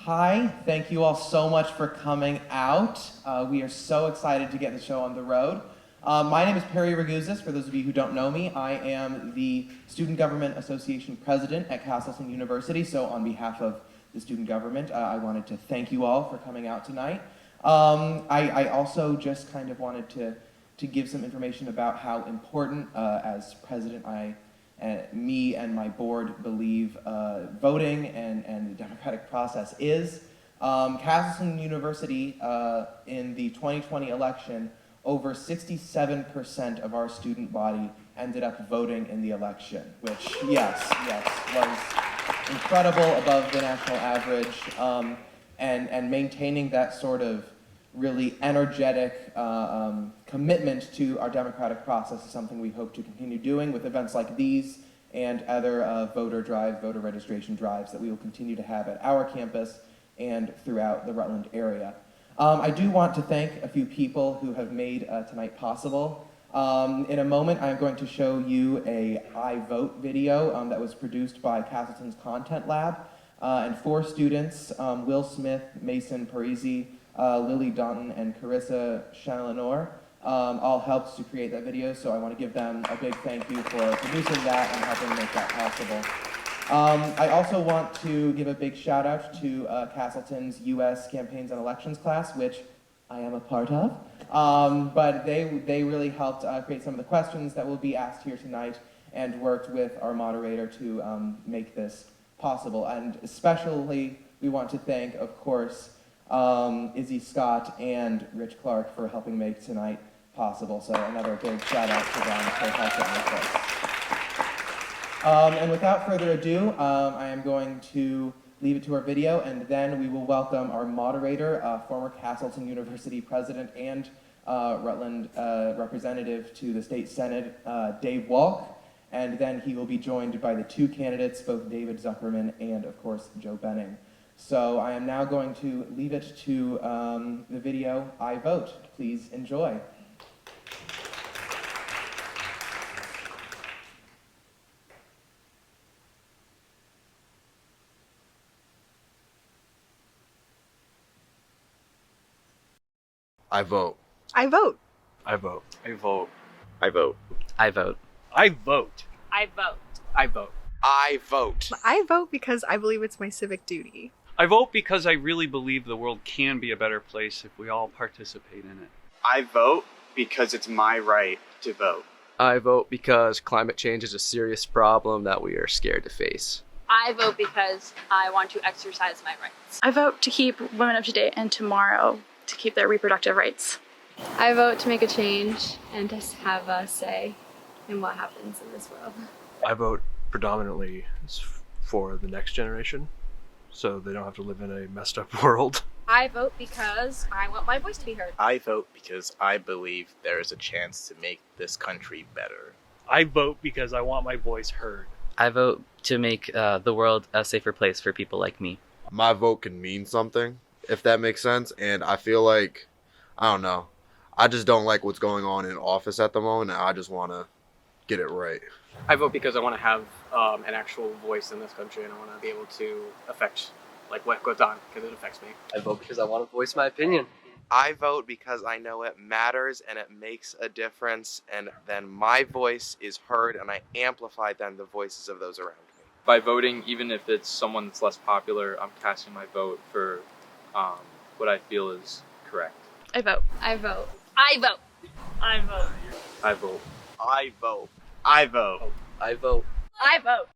Hi, thank you all so much for coming out. We are so excited to get the show on the road. My name is Perry Raguzis. For those of you who don't know me, I am the Student Government Association President at Castleton University. So on behalf of the student government, I wanted to thank you all for coming out tonight. I also just kind of wanted to give some information about how important, as president, me and my board believe voting and the democratic process is. Castleton University, in the 2020 election, over 67% of our student body ended up voting in the election, which, yes, was incredible, above the national average, and maintaining that sort of really energetic commitment to our democratic process is something we hope to continue doing with events like these and other voter registration drives that we will continue to have at our campus and throughout the Rutland area. I do want to thank a few people who have made tonight possible. In a moment, I'm going to show you a I Vote video that was produced by Castleton's Content Lab, and 4 students, Will Smith, Mason Parisi, Lily Daunton, and Carissa Chanlenor, all helped to create that video, so I want to give them a big thank you for producing that and helping make that possible. I also want to give a big shout out to Castleton's U.S. Campaigns and Elections class, which I am a part of, but they really helped create some of the questions that will be asked here tonight and worked with our moderator to make this possible. And especially we want to thank, of course, Izzy Scott and Rich Clark for helping make tonight possible. So another big shout out to them for helping with this. And without further ado, I am going to leave it to our video, and then we will welcome our moderator, former Castleton University president and Rutland representative to the state senate, Dave Walk, and then he will be joined by the 2 candidates, both David Zuckerman and, of course, Joe Benning. So I am now going to leave it to the video, I Vote. Please enjoy. I vote. I vote. I vote. I vote. I vote. I vote. I vote. I vote. I vote. I vote. I vote because I believe it's my civic duty. I vote because I really believe the world can be a better place if we all participate in it. I vote because it's my right to vote. I vote because climate change is a serious problem that we are scared to face. I vote because I want to exercise my rights. I vote to keep women up to date and tomorrow to keep their reproductive rights. I vote to make a change and to have a say in what happens in this world. I vote predominantly for the next generation, so they don't have to live in a messed up world. I vote because I want my voice to be heard. I vote because I believe there is a chance to make this country better. I vote because I want my voice heard. I vote to make the world a safer place for people like me. My vote can mean something, if that makes sense, and I feel like, I don't know, I just don't like what's going on in office at the moment, and I just want to get it right. I vote because I want to have an actual voice in this country, and I want to be able to affect what goes on, because it affects me. I vote because I want to voice my opinion. I vote because I know it matters and it makes a difference, and then my voice is heard and I amplify then the voices of those around me. By voting, even if it's someone that's less popular, I'm casting my vote for what I feel is correct. I vote. I vote. I vote. I vote. I vote. I vote. I vote. I vote. I vote.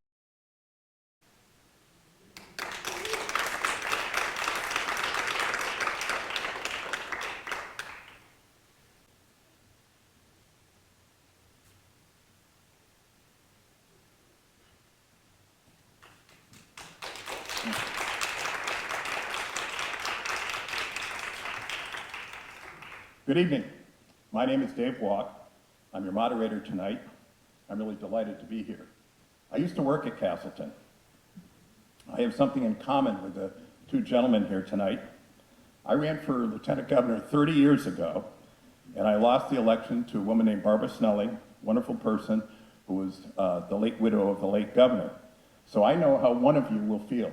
Good evening. My name is Dave Walk. I'm your moderator tonight. I'm really delighted to be here. I used to work at Castleton. I have something in common with the 2 gentlemen here tonight. I ran for Lieutenant Governor 30 years ago, and I lost the election to a woman named Barbara Snelling, wonderful person who was the late widow of the late governor. So I know how one of you will feel.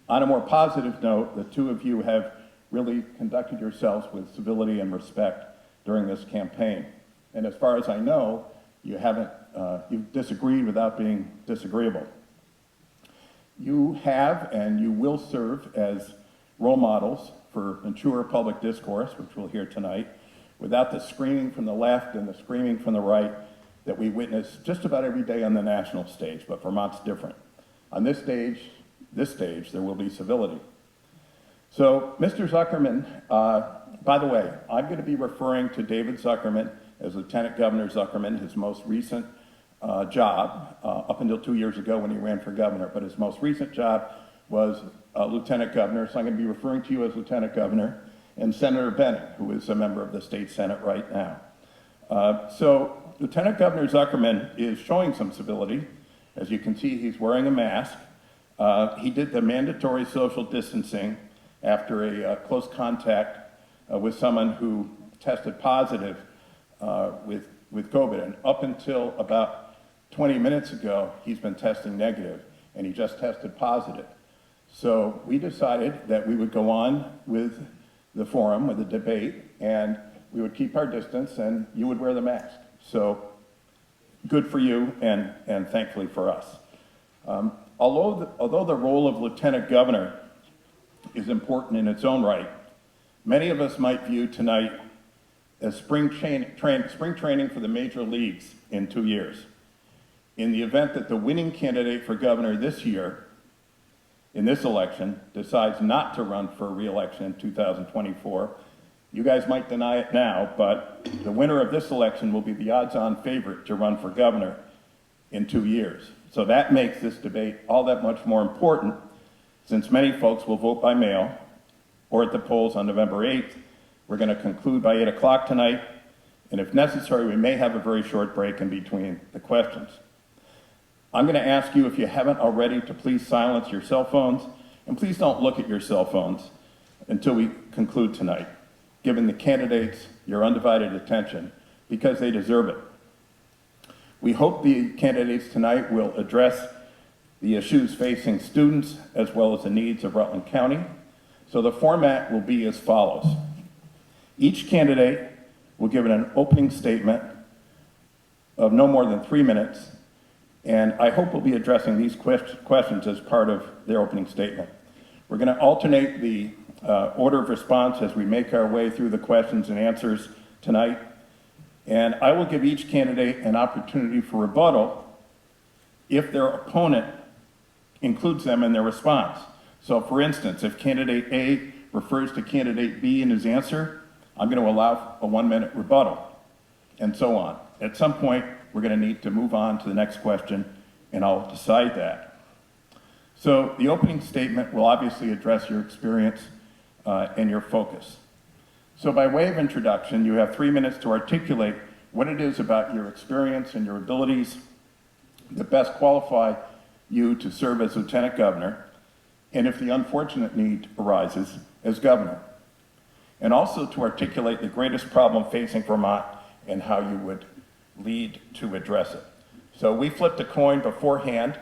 On a more positive note, the two of you have really conducted yourselves with civility and respect during this campaign. And as far as I know, you've disagreed without being disagreeable. You have and you will serve as role models for mature public discourse, which we'll hear tonight, without the screaming from the left and the screaming from the right that we witness just about every day on the national stage, but Vermont's different. On this stage, there will be civility. So, Mr. Zuckerman, by the way, I'm going to be referring to David Zuckerman as Lieutenant Governor Zuckerman, his most recent job, up until 2 years ago when he ran for governor, but his most recent job was Lieutenant Governor, so I'm going to be referring to you as Lieutenant Governor, and Senator Benning, who is a member of the state Senate right now. So Lieutenant Governor Zuckerman is showing some civility. As you can see, he's wearing a mask. He did the mandatory social distancing after a close contact with someone who tested positive with COVID. And up until about 20 minutes ago, he's been testing negative, and he just tested positive. So we decided that we would go on with the forum, with the debate, and we would keep our distance, and you would wear the mask. So good for you, and thankfully for us. Although the role of Lieutenant Governor is important in its own right, many of us might view tonight as spring training for the major leagues in 2 years. In the event that the winning candidate for governor this year, in this election, decides not to run for re-election in 2024, you guys might deny it now, but the winner of this election will be the odds-on favorite to run for governor in 2 years. So that makes this debate all that much more important, since many folks will vote by mail or at the polls on November 8th. We're going to conclude by 8 o'clock tonight, and if necessary, we may have a very short break in between the questions. I'm going to ask you, if you haven't already, to please silence your cell phones, and please don't look at your cell phones until we conclude tonight, giving the candidates your undivided attention, because they deserve it. We hope the candidates tonight will address the issues facing students as well as the needs of Rutland County. So the format will be as follows. Each candidate will give an opening statement of no more than 3 minutes, and I hope we'll be addressing these questions as part of their opening statement. We're going to alternate the order of response as we make our way through the questions and answers tonight, and I will give each candidate an opportunity for rebuttal if their opponent includes them in their response. So for instance, if candidate A refers to candidate B in his answer, I'm going to allow a 1-minute rebuttal, and so on. At some point, we're going to need to move on to the next question, and I'll decide that. So the opening statement will obviously address your experience and your focus. So by way of introduction, you have 3 minutes to articulate what it is about your experience and your abilities that best qualify you to serve as Lieutenant Governor, and if the unfortunate need arises, as Governor. And also to articulate the greatest problem facing Vermont and how you would lead to address it. So we flipped a coin beforehand,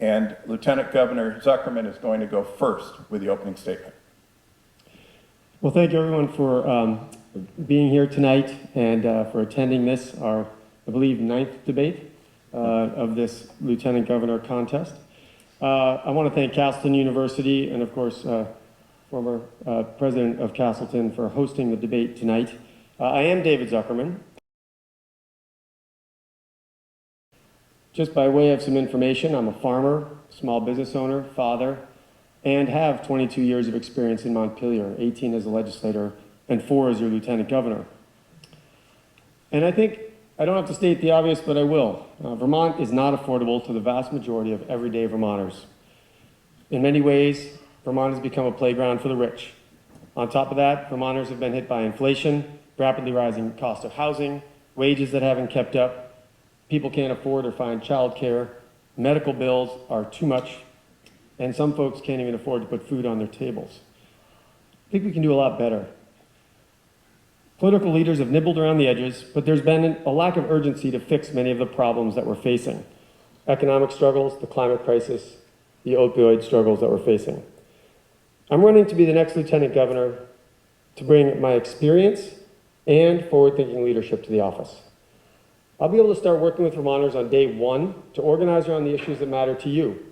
and Lieutenant Governor Zuckerman is going to go first with the opening statement. Well, thank you everyone for being here tonight and for attending this, our, I believe, 9th debate of this Lieutenant Governor contest. I want to thank Castleton University and, of course, former president of Castleton for hosting the debate tonight. I am David Zuckerman. Just by way of some information, I'm a farmer, small business owner, father, and have 22 years of experience in Montpelier, 18 as a legislator, and 4 as your lieutenant governor. And I think I don't have to state the obvious, but I will. Vermont is not affordable to the vast majority of everyday Vermonters. In many ways, Vermont has become a playground for the rich. On top of that, Vermonters have been hit by inflation, rapidly rising cost of housing, wages that haven't kept up, people can't afford or find childcare, medical bills are too much, and some folks can't even afford to put food on their tables. I think we can do a lot better. Political leaders have nibbled around the edges, but there's been a lack of urgency to fix many of the problems that we're facing. Economic struggles, the climate crisis, the opioid struggles that we're facing. I'm running to be the next lieutenant governor to bring my experience and forward-thinking leadership to the office. I'll be able to start working with Vermonters on day one to organize around the issues that matter to you.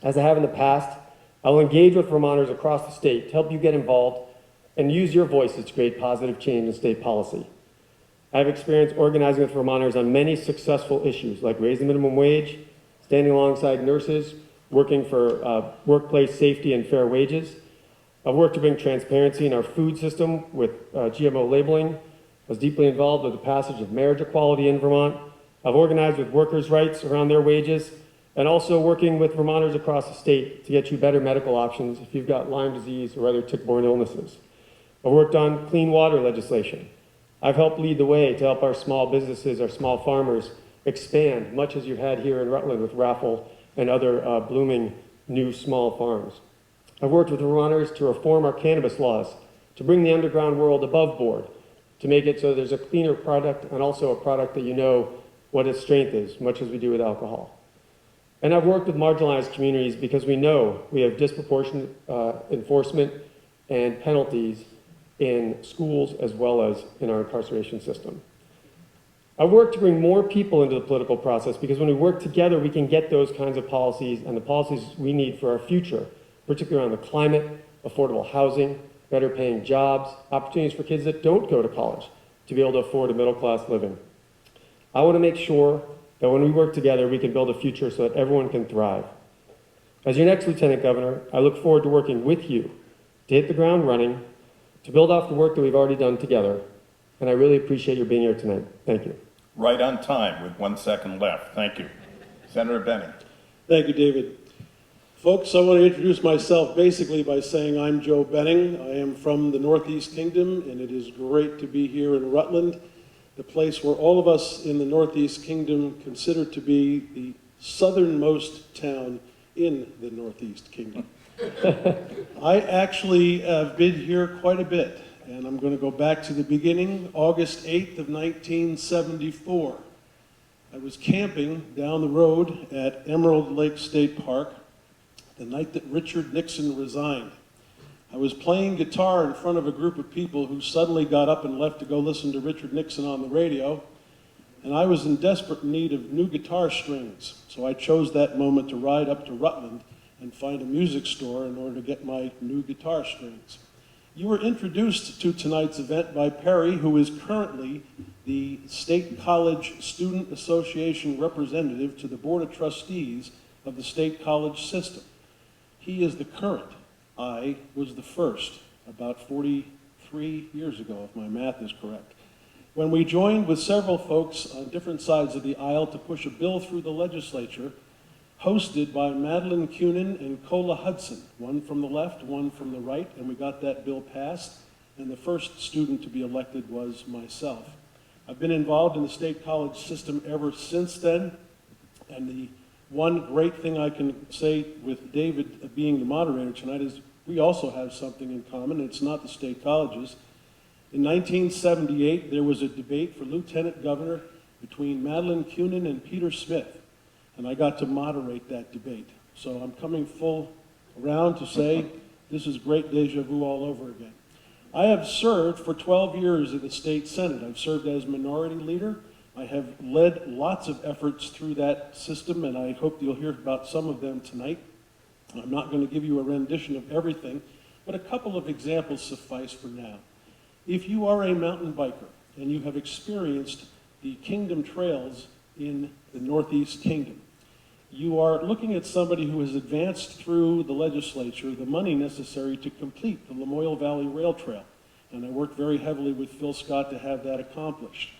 As I have in the past, I will engage with Vermonters across the state to help you get involved and use your voices to create positive change in state policy. I have experience organizing with Vermonters on many successful issues like raising the minimum wage, standing alongside nurses, working for workplace safety and fair wages. I've worked to bring transparency in our food system with GMO labeling. I was deeply involved with the passage of marriage equality in Vermont. I've organized with workers' rights around their wages, and also working with Vermonters across the state to get you better medical options if you've got Lyme disease or other tick-borne illnesses. I've worked on clean water legislation. I've helped lead the way to help our small businesses, our small farmers expand, much as you've had here in Rutland with Raffle and other blooming new small farms. I've worked with Vermonters to reform our cannabis laws, to bring the underground world above board, to make it so there's a cleaner product and also a product that you know what its strength is, much as we do with alcohol. And I've worked with marginalized communities because we know we have disproportionate enforcement and penalties in schools as well as in our incarceration system. I've worked to bring more people into the political process because when we work together, we can get those kinds of policies and the policies we need for our future, particularly around the climate, affordable housing, better paying jobs, opportunities for kids that don't go to college to be able to afford a middle-class living. I want to make sure that when we work together, we can build a future so that everyone can thrive. As your next Lieutenant Governor, I look forward to working with you to hit the ground running, to build off the work that we've already done together, and I really appreciate your being here tonight. Thank you. Right on time with 1 second left. Thank you. Senator Benning. Thank you, David. Folks, I want to introduce myself basically by saying I'm Joe Benning. I am from the Northeast Kingdom, and it is great to be here in Rutland, the place where all of us in the Northeast Kingdom consider to be the southernmost town in the Northeast Kingdom. I actually have been here quite a bit, and I'm going to go back to the beginning, August 8th of 1974. I was camping down the road at Emerald Lake State Park the night that Richard Nixon resigned. I was playing guitar in front of a group of people who suddenly got up and left to go listen to Richard Nixon on the radio, and I was in desperate need of new guitar strings, so I chose that moment to ride up to Rutland and find a music store in order to get my new guitar strings. You were introduced to tonight's event by Perry, who is currently the State College Student Association representative to the Board of Trustees of the State College system. He is the current. I was the first, about 43 years ago, if my math is correct, when we joined with several folks on different sides of the aisle to push a bill through the legislature hosted by Madeline Kunin and Cola Hudson, one from the left, one from the right, and we got that bill passed, and the first student to be elected was myself. I've been involved in the State College system ever since then, and the one great thing I can say with David being the moderator tonight is we also have something in common. It's not the state colleges. In 1978, there was a debate for lieutenant governor between Madeline Kunin and Peter Smith, and I got to moderate that debate. So I'm coming full around to say this is great deja vu all over again. I have served for 12 years in the state Senate. I've served as minority leader. I have led lots of efforts through that system, and I hope you'll hear about some of them tonight. I'm not going to give you a rendition of everything, but a couple of examples suffice for now. If you are a mountain biker and you have experienced the Kingdom Trails in the Northeast Kingdom, you are looking at somebody who has advanced through the legislature the money necessary to complete the Lamoille Valley Rail Trail, and I worked very heavily with Phil Scott to have that accomplished.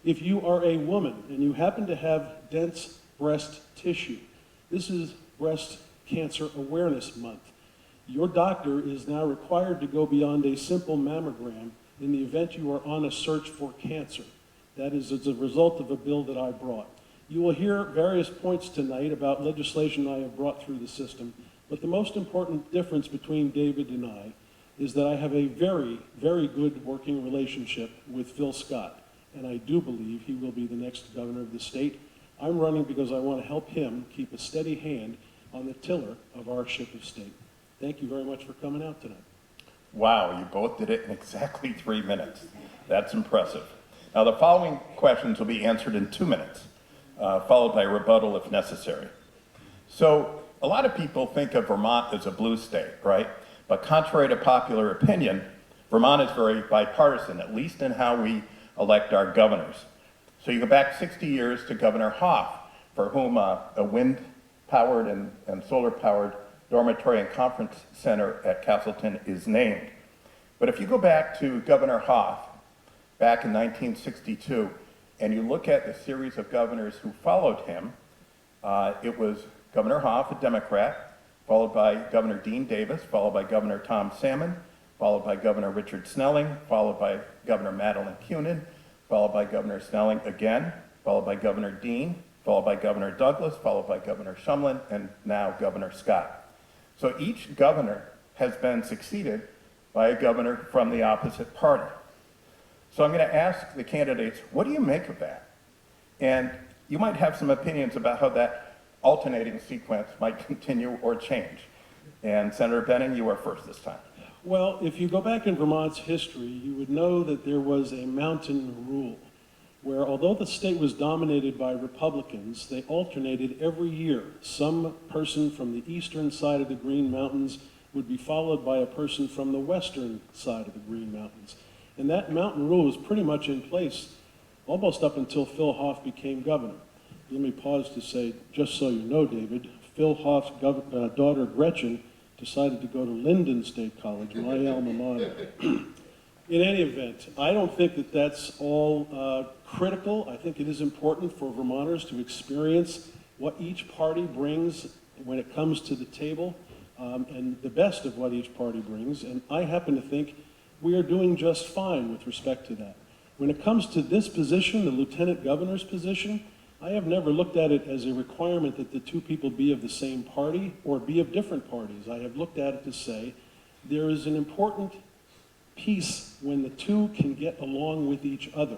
If you are a woman and you happen to have dense breast tissue, this is Breast Cancer Awareness Month. Your doctor is now required to go beyond a simple mammogram in the event you are on a search for cancer. That is as a result of a bill that I brought. You will hear various points tonight about legislation I have brought through the system, but the most important difference between David and I is that I have a very, very good working relationship with Phil Scott, and I do believe he will be the next governor of the state. I'm running because I want to help him keep a steady hand on the tiller of our ship of state. Thank you very much for coming out tonight. Wow, you both did it in exactly 3 minutes. That's impressive. Now, the following questions will be answered in 2 minutes, followed by a rebuttal if necessary. So, a lot of people think of Vermont as a blue state, right? But contrary to popular opinion, Vermont is very bipartisan, at least in how we elect our governors. So you go back 60 years to Governor Hoff, for whom a wind-powered and solar-powered dormitory and conference center at Castleton is named. But if you go back to Governor Hoff, back in 1962, and you look at the series of governors who followed him, it was Governor Hoff, a Democrat, followed by Governor Dean Davis, followed by Governor Tom Salmon, followed by Governor Richard Snelling, followed by Governor Madeline Kunin, followed by Governor Snelling again, followed by Governor Dean, followed by Governor Douglas, followed by Governor Shumlin, and now Governor Scott. So each governor has been succeeded by a governor from the opposite party. So I'm going to ask the candidates, what do you make of that? And you might have some opinions about how that alternating sequence might continue or change. And Senator Benning, you are first this time. Well, if you go back in Vermont's history, you would know that there was a mountain rule where, although the state was dominated by Republicans, they alternated every year. Some person from the eastern side of the Green Mountains would be followed by a person from the western side of the Green Mountains. And that mountain rule was pretty much in place almost up until Phil Hoff became governor. Let me pause to say, just so you know, David, Phil Hoff's daughter Gretchen decided to go to Linden State College, my alma mater. In any event, I don't think that that's all critical. I think it is important for Vermonters to experience what each party brings when it comes to the table, and the best of what each party brings. And I happen to think we are doing just fine with respect to that. When it comes to this position, the lieutenant governor's position, I have never looked at it as a requirement that the two people be of the same party or be of different parties. I have looked at it to say there is an important piece when the two can get along with each other.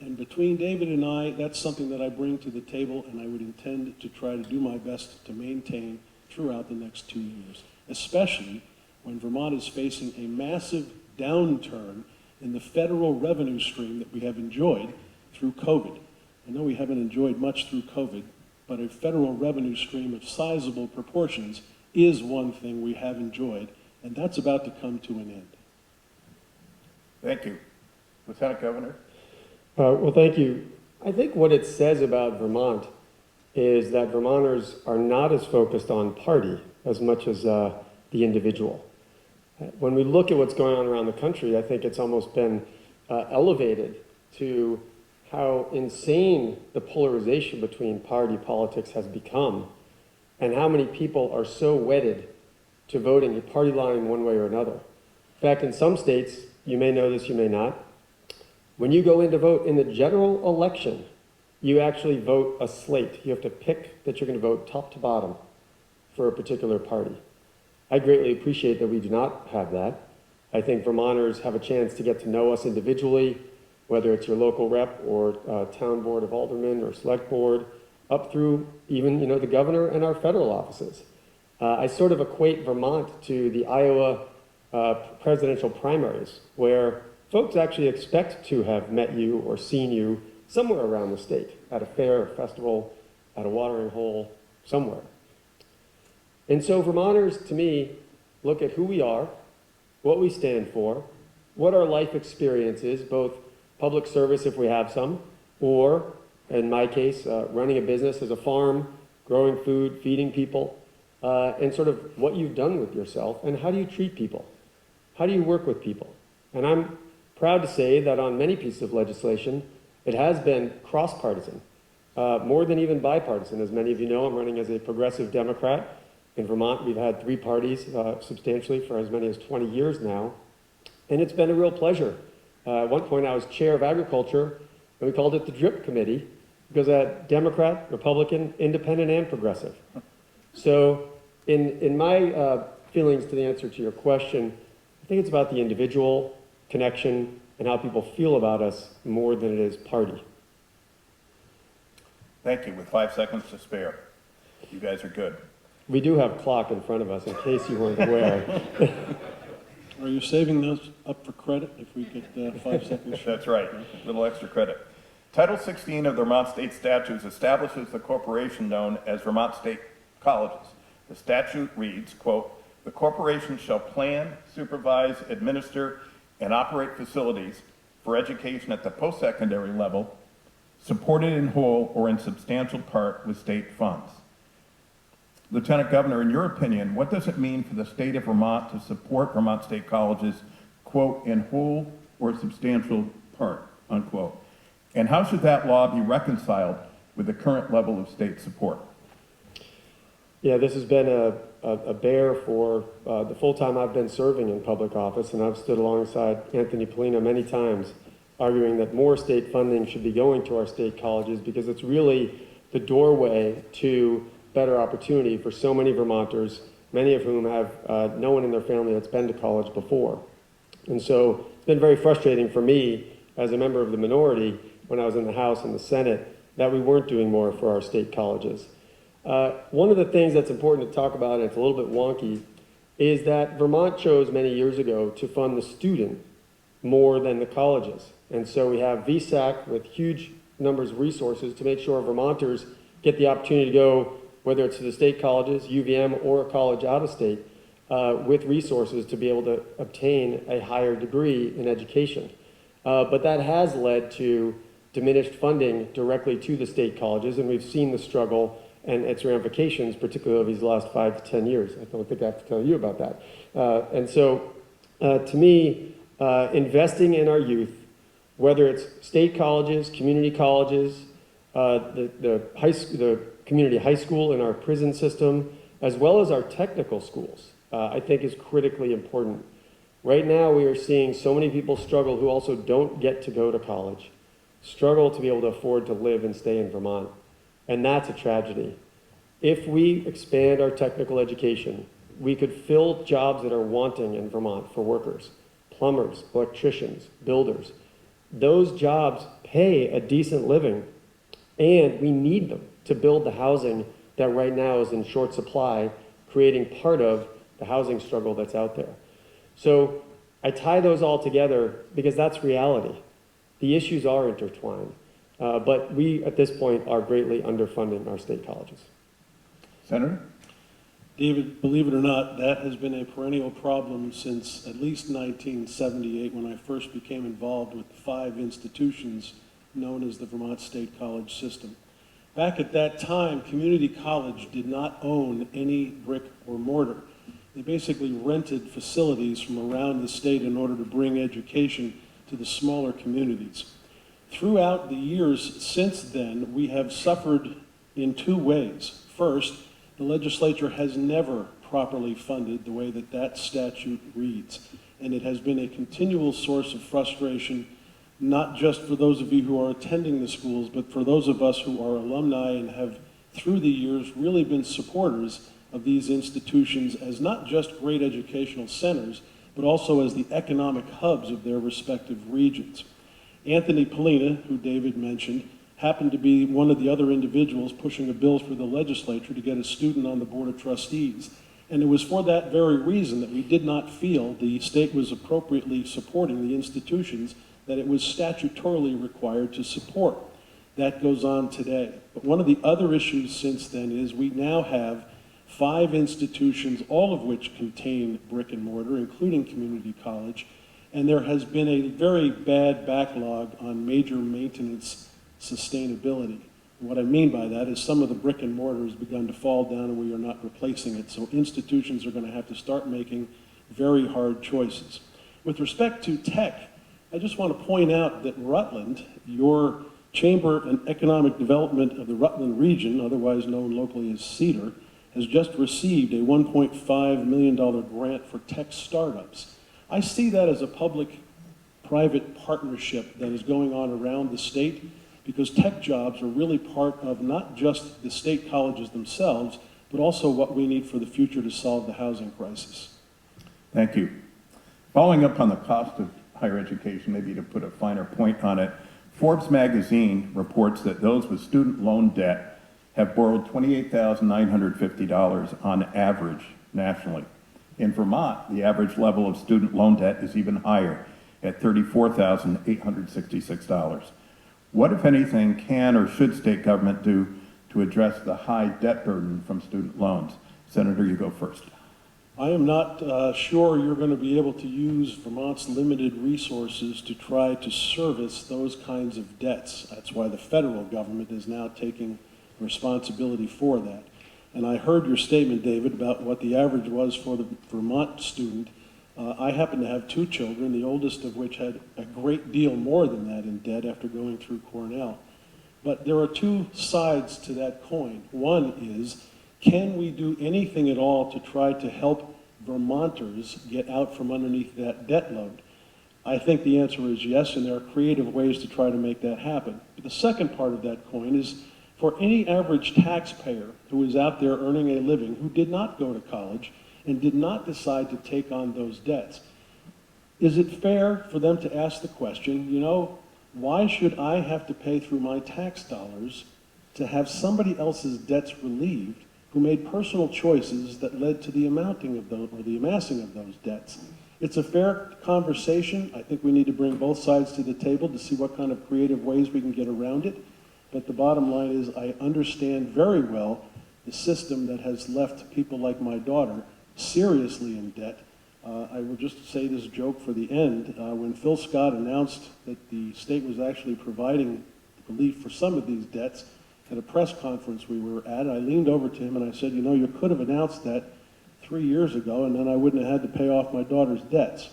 And between David and I, that's something that I bring to the table, and I would intend to try to do my best to maintain throughout the next 2 years, especially when Vermont is facing a massive downturn in the federal revenue stream that we have enjoyed through COVID. I know we haven't enjoyed much through COVID, but a federal revenue stream of sizable proportions is one thing we have enjoyed, and that's about to come to an end. Thank you. Lieutenant Governor? Well, thank you. I think what it says about Vermont is that Vermonters are not as focused on party as much as the individual. When we look at what's going on around the country, I think it's almost been elevated to how insane the polarization between party politics has become, and how many people are so wedded to voting a party line one way or another. In fact, in some states, you may know this, you may not, when you go in to vote in the general election, you actually vote a slate. You have to pick that you're going to vote top to bottom for a particular party. I greatly appreciate that we do not have that. I think Vermonters have a chance to get to know us individually, whether it's your local rep or town board of aldermen or select board, up through even the governor and our federal offices. I sort of equate Vermont to the Iowa presidential primaries, where folks actually expect to have met you or seen you somewhere around the state, at a fair, a festival, at a watering hole, somewhere. And so Vermonters, to me, look at who we are, what we stand for, what our life experience is, both public service if we have some, or, in my case, running a business as a farm, growing food, feeding people, and sort of what you've done with yourself, and how do you treat people? How do you work with people? And I'm proud to say that on many pieces of legislation, it has been cross-partisan, more than even bipartisan. As many of you know, I'm running as a progressive Democrat. In Vermont, we've had three parties substantially for as many as 20 years now, and it's been a real pleasure. At one point, I was chair of agriculture, and we called it the DRIP Committee, because I had Democrat, Republican, Independent, and Progressive. So in my feelings to the answer to your question, I think it's about the individual connection and how people feel about us more than it is party. Thank you. With 5 seconds to spare. You guys are good. We do have clock in front of us, in case you weren't aware. Are you saving those up for credit if we get 5 seconds? That's right, a little extra credit. Title 16 of the Vermont State Statutes establishes the corporation known as Vermont State Colleges. The statute reads, quote, "The corporation shall plan, supervise, administer, and operate facilities for education at the post-secondary level, supported in whole or in substantial part with state funds." Lieutenant Governor, in your opinion, what does it mean for the state of Vermont to support Vermont State Colleges, quote, "in whole or substantial part," unquote? And how should that law be reconciled with the current level of state support? Yeah, this has been a bear for the full time I've been serving in public office, and I've stood alongside Anthony Pollina many times arguing that more state funding should be going to our state colleges because it's really the doorway to better opportunity for so many Vermonters, many of whom have no one in their family that's been to college before. And so it's been very frustrating for me as a member of the minority when I was in the House and the Senate that we weren't doing more for our state colleges. One of the things that's important to talk about, and it's a little bit wonky, is that Vermont chose many years ago to fund the student more than the colleges. And so we have VSAC with huge numbers of resources to make sure Vermonters get the opportunity to go, whether it's to the state colleges, UVM, or a college out of state, with resources to be able to obtain a higher degree in education. But that has led to diminished funding directly to the state colleges, and we've seen the struggle and its ramifications, particularly these last 5 to 10 years. I don't think I have to tell you about that. And so, to me, investing in our youth, whether it's state colleges, community colleges, the community high school in our prison system, as well as our technical schools, I think is critically important. Right now, we are seeing so many people struggle who also don't get to go to college, struggle to be able to afford to live and stay in Vermont. And that's a tragedy. If we expand our technical education, we could fill jobs that are wanting in Vermont for workers, plumbers, electricians, builders. Those jobs pay a decent living, and we need them to build the housing that right now is in short supply, creating part of the housing struggle that's out there. So I tie those all together because that's reality. The issues are intertwined, but we at this point are greatly underfunding our state colleges. Senator? David, believe it or not, that has been a perennial problem since at least 1978 when I first became involved with the 5 institutions known as the Vermont State College system. Back at that time, community college did not own any brick or mortar. They basically rented facilities from around the state in order to bring education to the smaller communities. Throughout the years since then, we have suffered in 2 ways. First, the legislature has never properly funded the way that that statute reads, and it has been a continual source of frustration, not just for those of you who are attending the schools, but for those of us who are alumni and have, through the years, really been supporters of these institutions as not just great educational centers, but also as the economic hubs of their respective regions. Anthony Pollina, who David mentioned, happened to be one of the other individuals pushing a bill for the legislature to get a student on the Board of Trustees. And it was for that very reason that we did not feel the state was appropriately supporting the institutions that it was statutorily required to support. That goes on today. But one of the other issues since then is we now have 5 institutions, all of which contain brick and mortar, including community college, and there has been a very bad backlog on major maintenance sustainability. And what I mean by that is some of the brick and mortar has begun to fall down and we are not replacing it. So institutions are going to have to start making very hard choices. With respect to tech, I just want to point out that Rutland, your Chamber and Economic Development of the Rutland region, otherwise known locally as CEDAR, has just received a $1.5 million grant for tech startups. I see that as a public-private partnership that is going on around the state, because tech jobs are really part of not just the state colleges themselves, but also what we need for the future to solve the housing crisis. Thank you. Following up on the cost of higher education, maybe to put a finer point on it, Forbes magazine reports that those with student loan debt have borrowed $28,950 on average nationally. In Vermont, the average level of student loan debt is even higher at $34,866. What, if anything, can or should state government do to address the high debt burden from student loans? Senator, you go first. I am not sure you're going to be able to use Vermont's limited resources to try to service those kinds of debts. That's why the federal government is now taking responsibility for that. And I heard your statement, David, about what the average was for the Vermont student. I happen to have 2 children, the oldest of which had a great deal more than that in debt after going through Cornell. But there are 2 sides to that coin. One is, can we do anything at all to try to help Vermonters get out from underneath that debt load? I think the answer is yes, and there are creative ways to try to make that happen. But the second part of that coin is, for any average taxpayer who is out there earning a living, who did not go to college and did not decide to take on those debts, is it fair for them to ask the question, you know, why should I have to pay through my tax dollars to have somebody else's debts relieved who made personal choices that led to the amounting of those, or the amassing of those debts? It's a fair conversation. I think we need to bring both sides to the table to see what kind of creative ways we can get around it. But the bottom line is, I understand very well the system that has left people like my daughter seriously in debt. I will just say this joke for the end. When Phil Scott announced that the state was actually providing relief for some of these debts at a press conference we were at, I leaned over to him and I said, you know, you could have announced that 3 years ago and then I wouldn't have had to pay off my daughter's debts.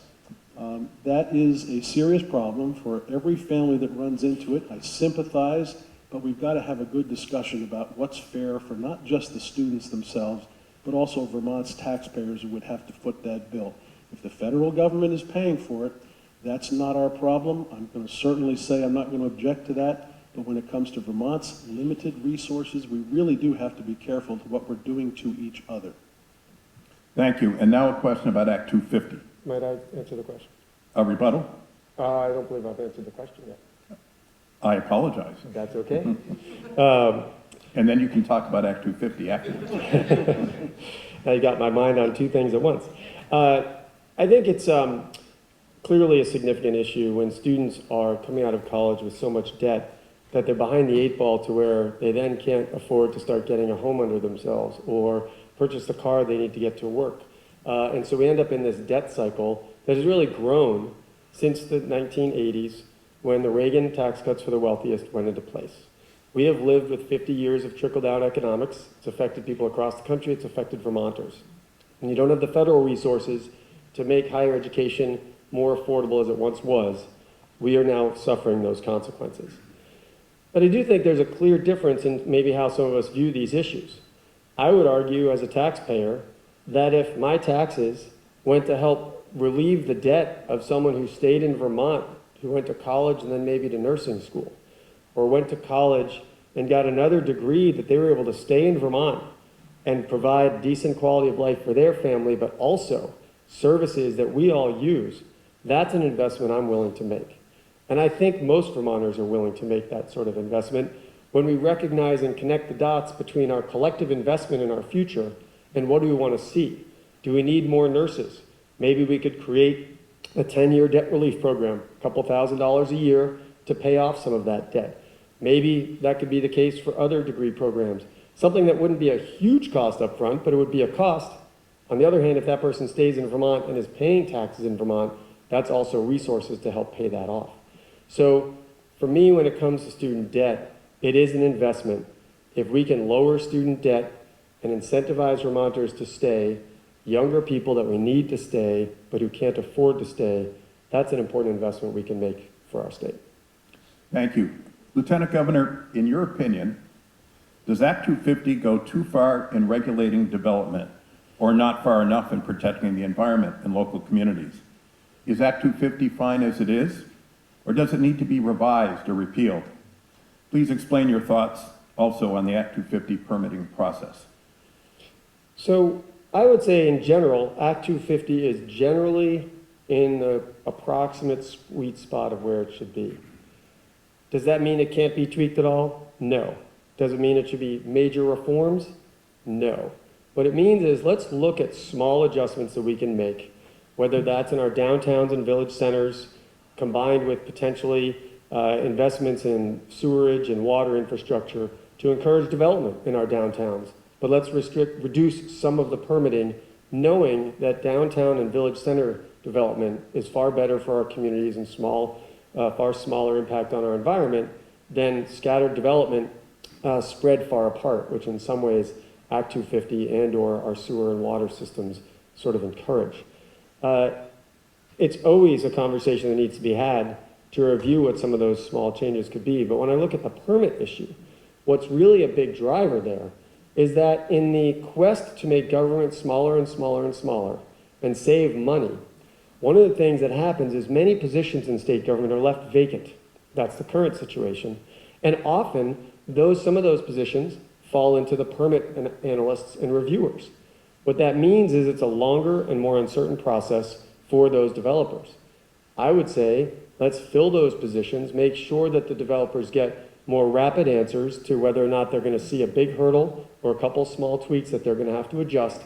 That is a serious problem for every family that runs into it. I sympathize, but we've got to have a good discussion about what's fair for not just the students themselves, but also Vermont's taxpayers who would have to foot that bill. If the federal government is paying for it, that's not our problem. I'm going to certainly say I'm not going to object to that, but when it comes to Vermont's limited resources, we really do have to be careful to what we're doing to each other. Thank you. And now a question about Act 250. Might I answer the question? A rebuttal? I don't believe I've answered the question yet. I apologize. That's okay. And then you can talk about Act 250 afterwards. Now you got my mind on 2 things at once. I think it's clearly a significant issue when students are coming out of college with so much debt that they're behind the 8 ball to where they then can't afford to start getting a home under themselves or purchase the car they need to get to work. And so we end up in this debt cycle that has really grown since the 1980s when the Reagan tax cuts for the wealthiest went into place. We have lived with 50 years of trickle-down economics. It's affected people across the country. It's affected Vermonters. And you don't have the federal resources to make higher education more affordable as it once was. We are now suffering those consequences. But I do think there's a clear difference in maybe how some of us view these issues. I would argue as a taxpayer that if my taxes went to help relieve the debt of someone who stayed in Vermont, who went to college and then maybe to nursing school, or went to college and got another degree that they were able to stay in Vermont and provide decent quality of life for their family, but also services that we all use, that's an investment I'm willing to make. And I think most Vermonters are willing to make that sort of investment when we recognize and connect the dots between our collective investment in our future and what do we want to see. Do we need more nurses? Maybe we could create a 10-year debt relief program, a couple $1,000s a year to pay off some of that debt. Maybe that could be the case for other degree programs. Something that wouldn't be a huge cost up front, but it would be a cost. On the other hand, if that person stays in Vermont and is paying taxes in Vermont, that's also resources to help pay that off. So for me, when it comes to student debt, it is an investment. If we can lower student debt and incentivize Vermonters to stay, younger people that we need to stay, but who can't afford to stay, that's an important investment we can make for our state. Thank you. Lieutenant Governor, in your opinion, does Act 250 go too far in regulating development or not far enough in protecting the environment and local communities? Is Act 250 fine as it is, or does it need to be revised or repealed? Please explain your thoughts also on the Act 250 permitting process. So I would say in general, Act 250 is generally in the approximate sweet spot of where it should be. Does that mean it can't be tweaked at all? No. Does it mean it should be major reforms? No. What it means is let's look at small adjustments that we can make, whether that's in our downtowns and village centers, combined with potentially investments in sewerage and water infrastructure to encourage development in our downtowns. But let's reduce some of the permitting, knowing that downtown and village center development is far better for our communities and far smaller impact on our environment than scattered development spread far apart, which in some ways Act 250 and/or our sewer and water systems sort of encourage. It's always a conversation that needs to be had to review what some of those small changes could be. But when I look at the permit issue, what's really a big driver there is that in the quest to make government smaller and smaller and smaller and save money, one of the things that happens is many positions in state government are left vacant. That's the current situation. And often, some of those positions fall into the permit analysts and reviewers. What that means is it's a longer and more uncertain process for those developers. I would say, let's fill those positions, make sure that the developers get more rapid answers to whether or not they're going to see a big hurdle or a couple small tweaks that they're going to have to adjust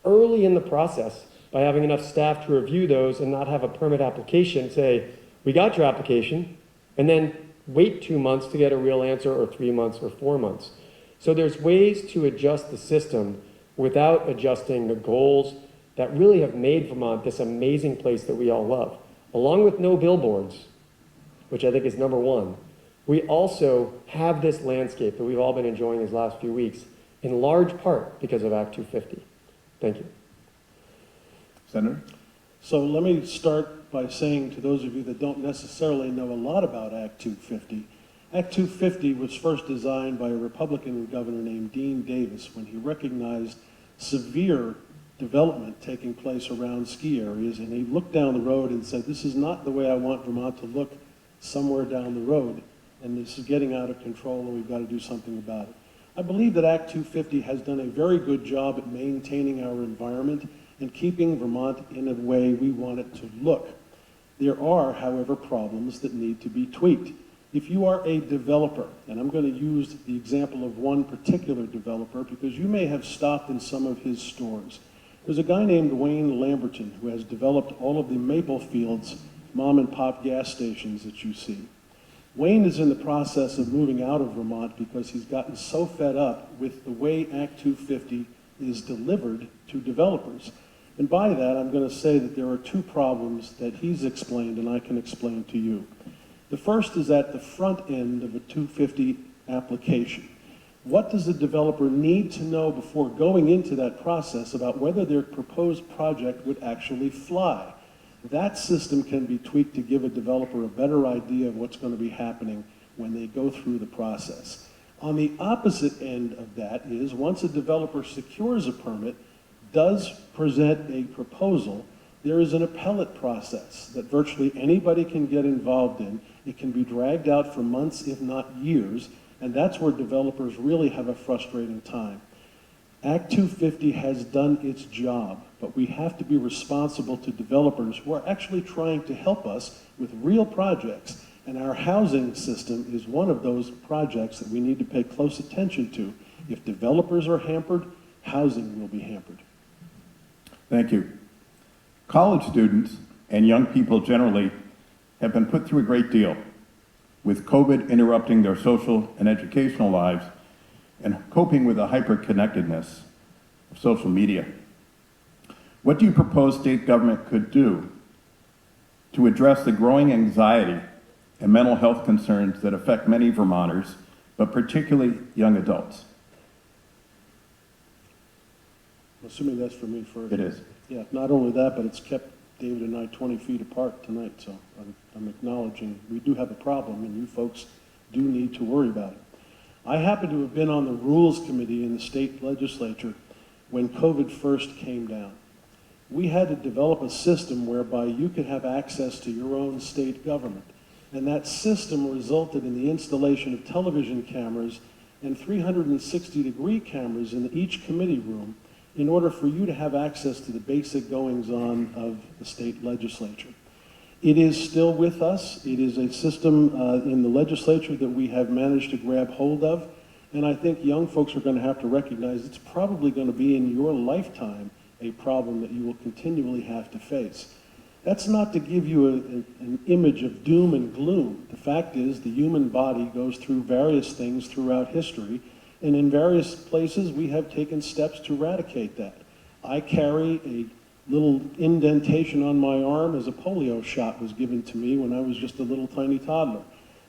early in the process by having enough staff to review those and not have a permit application say, we got your application, and then wait 2 months to get a real answer, or 3 months or 4 months. So there's ways to adjust the system without adjusting the goals that really have made Vermont this amazing place that we all love. Along with no billboards, which I think is number one, we also have this landscape that we've all been enjoying these last few weeks, in large part because of Act 250. Thank you. Senator? So let me start by saying to those of you that don't necessarily know a lot about Act 250, Act 250 was first designed by a Republican governor named Dean Davis when he recognized severe development taking place around ski areas, and he looked down the road and said, this is not the way I want Vermont to look somewhere down the road, and this is getting out of control and we've got to do something about it. I believe that Act 250 has done a very good job at maintaining our environment and keeping Vermont in a way we want it to look. There are, however, problems that need to be tweaked. If you are a developer, and I'm going to use the example of one particular developer because you may have stopped in some of his stores. There's a guy named Wayne Lamberton who has developed all of the Maple Fields mom and pop gas stations that you see. Wayne is in the process of moving out of Vermont because he's gotten so fed up with the way Act 250 is delivered to developers. And by that, I'm going to say that there are two problems that he's explained and I can explain to you. The first is at the front end of a 250 application. What does the developer need to know before going into that process about whether their proposed project would actually fly? That system can be tweaked to give a developer a better idea of what's going to be happening when they go through the process. On the opposite end of that is once a developer secures a permit, does present a proposal, there is an appellate process that virtually anybody can get involved in. It can be dragged out for months, if not years, and that's where developers really have a frustrating time. Act 250 has done its job, but we have to be responsible to developers who are actually trying to help us with real projects, and our housing system is one of those projects that we need to pay close attention to. If developers are hampered, housing will be hampered. Thank you. College students and young people generally have been put through a great deal, with COVID interrupting their social and educational lives and coping with the hyper-connectedness of social media. What do you propose state government could do to address the growing anxiety and mental health concerns that affect many Vermonters, but particularly young adults? I'm assuming that's for me first. It is. Yeah, not only that, but it's kept David and I 20 feet apart tonight, so I'm acknowledging we do have a problem and you folks do need to worry about it. I happen to have been on the Rules Committee in the state legislature when COVID first came down. We had to develop a system whereby you could have access to your own state government. And that system resulted in the installation of television cameras and 360-degree cameras in each committee room in order for you to have access to the basic goings-on of the state legislature. It is still with us. It is a system in the legislature that we have managed to grab hold of, And I think young folks are going to have to recognize it's probably going to be in your lifetime a problem that you will continually have to face. That's not to give you an image of doom and gloom. The fact is the human body goes through various things throughout history, and in various places we have taken steps to eradicate that. I carry a little indentation on my arm as a polio shot was given to me when I was just a little tiny toddler.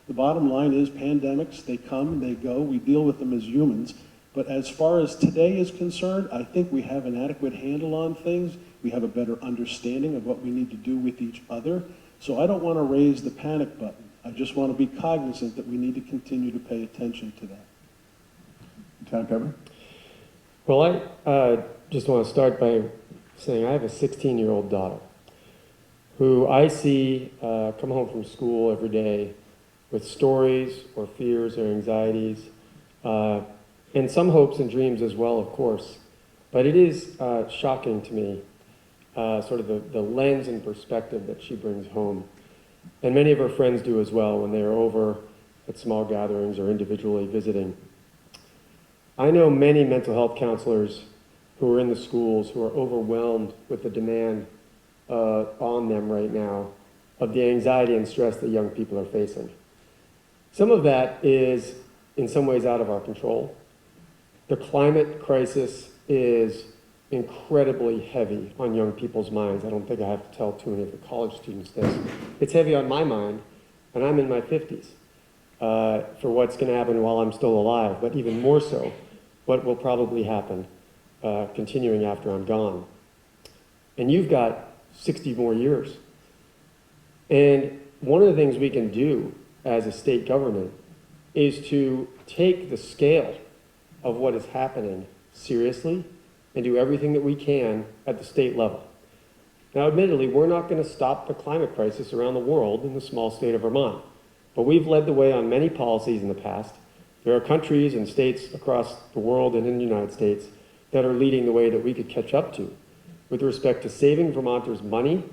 The bottom line is pandemics, they come, they go, we deal with them as humans. But as far as today is concerned, I think we have an adequate handle on things. We have a better understanding of what we need to do with each other. So I don't want to raise the panic button. I just want to be cognizant that we need to continue to pay attention to that. Lieutenant Governor? Well, I just want to start by saying I have a 16-year-old daughter who I see come home from school every day with stories or fears or anxieties, and some hopes and dreams as well, of course. But it is shocking to me, sort of the lens and perspective that she brings home. And many of her friends do as well when they are over at small gatherings or individually visiting. I know many mental health counselors who are in the schools who are overwhelmed with the demand on them right now of the anxiety and stress that young people are facing. Some of that is in some ways out of our control. The climate crisis is incredibly heavy on young people's minds. I don't think I have to tell too many of the college students this. It's heavy on my mind, and I'm in my 50s, for what's going to happen while I'm still alive, but even more so, what will probably happen continuing after I'm gone. And you've got 60 more years. And one of the things we can do as a state government is to take the scale of what is happening seriously and do everything that we can at the state level. Now, admittedly, we're not going to stop the climate crisis around the world in the small state of Vermont, but we've led the way on many policies in the past. There are countries and states across the world and in the United States that are leading the way that we could catch up to with respect to saving Vermonters money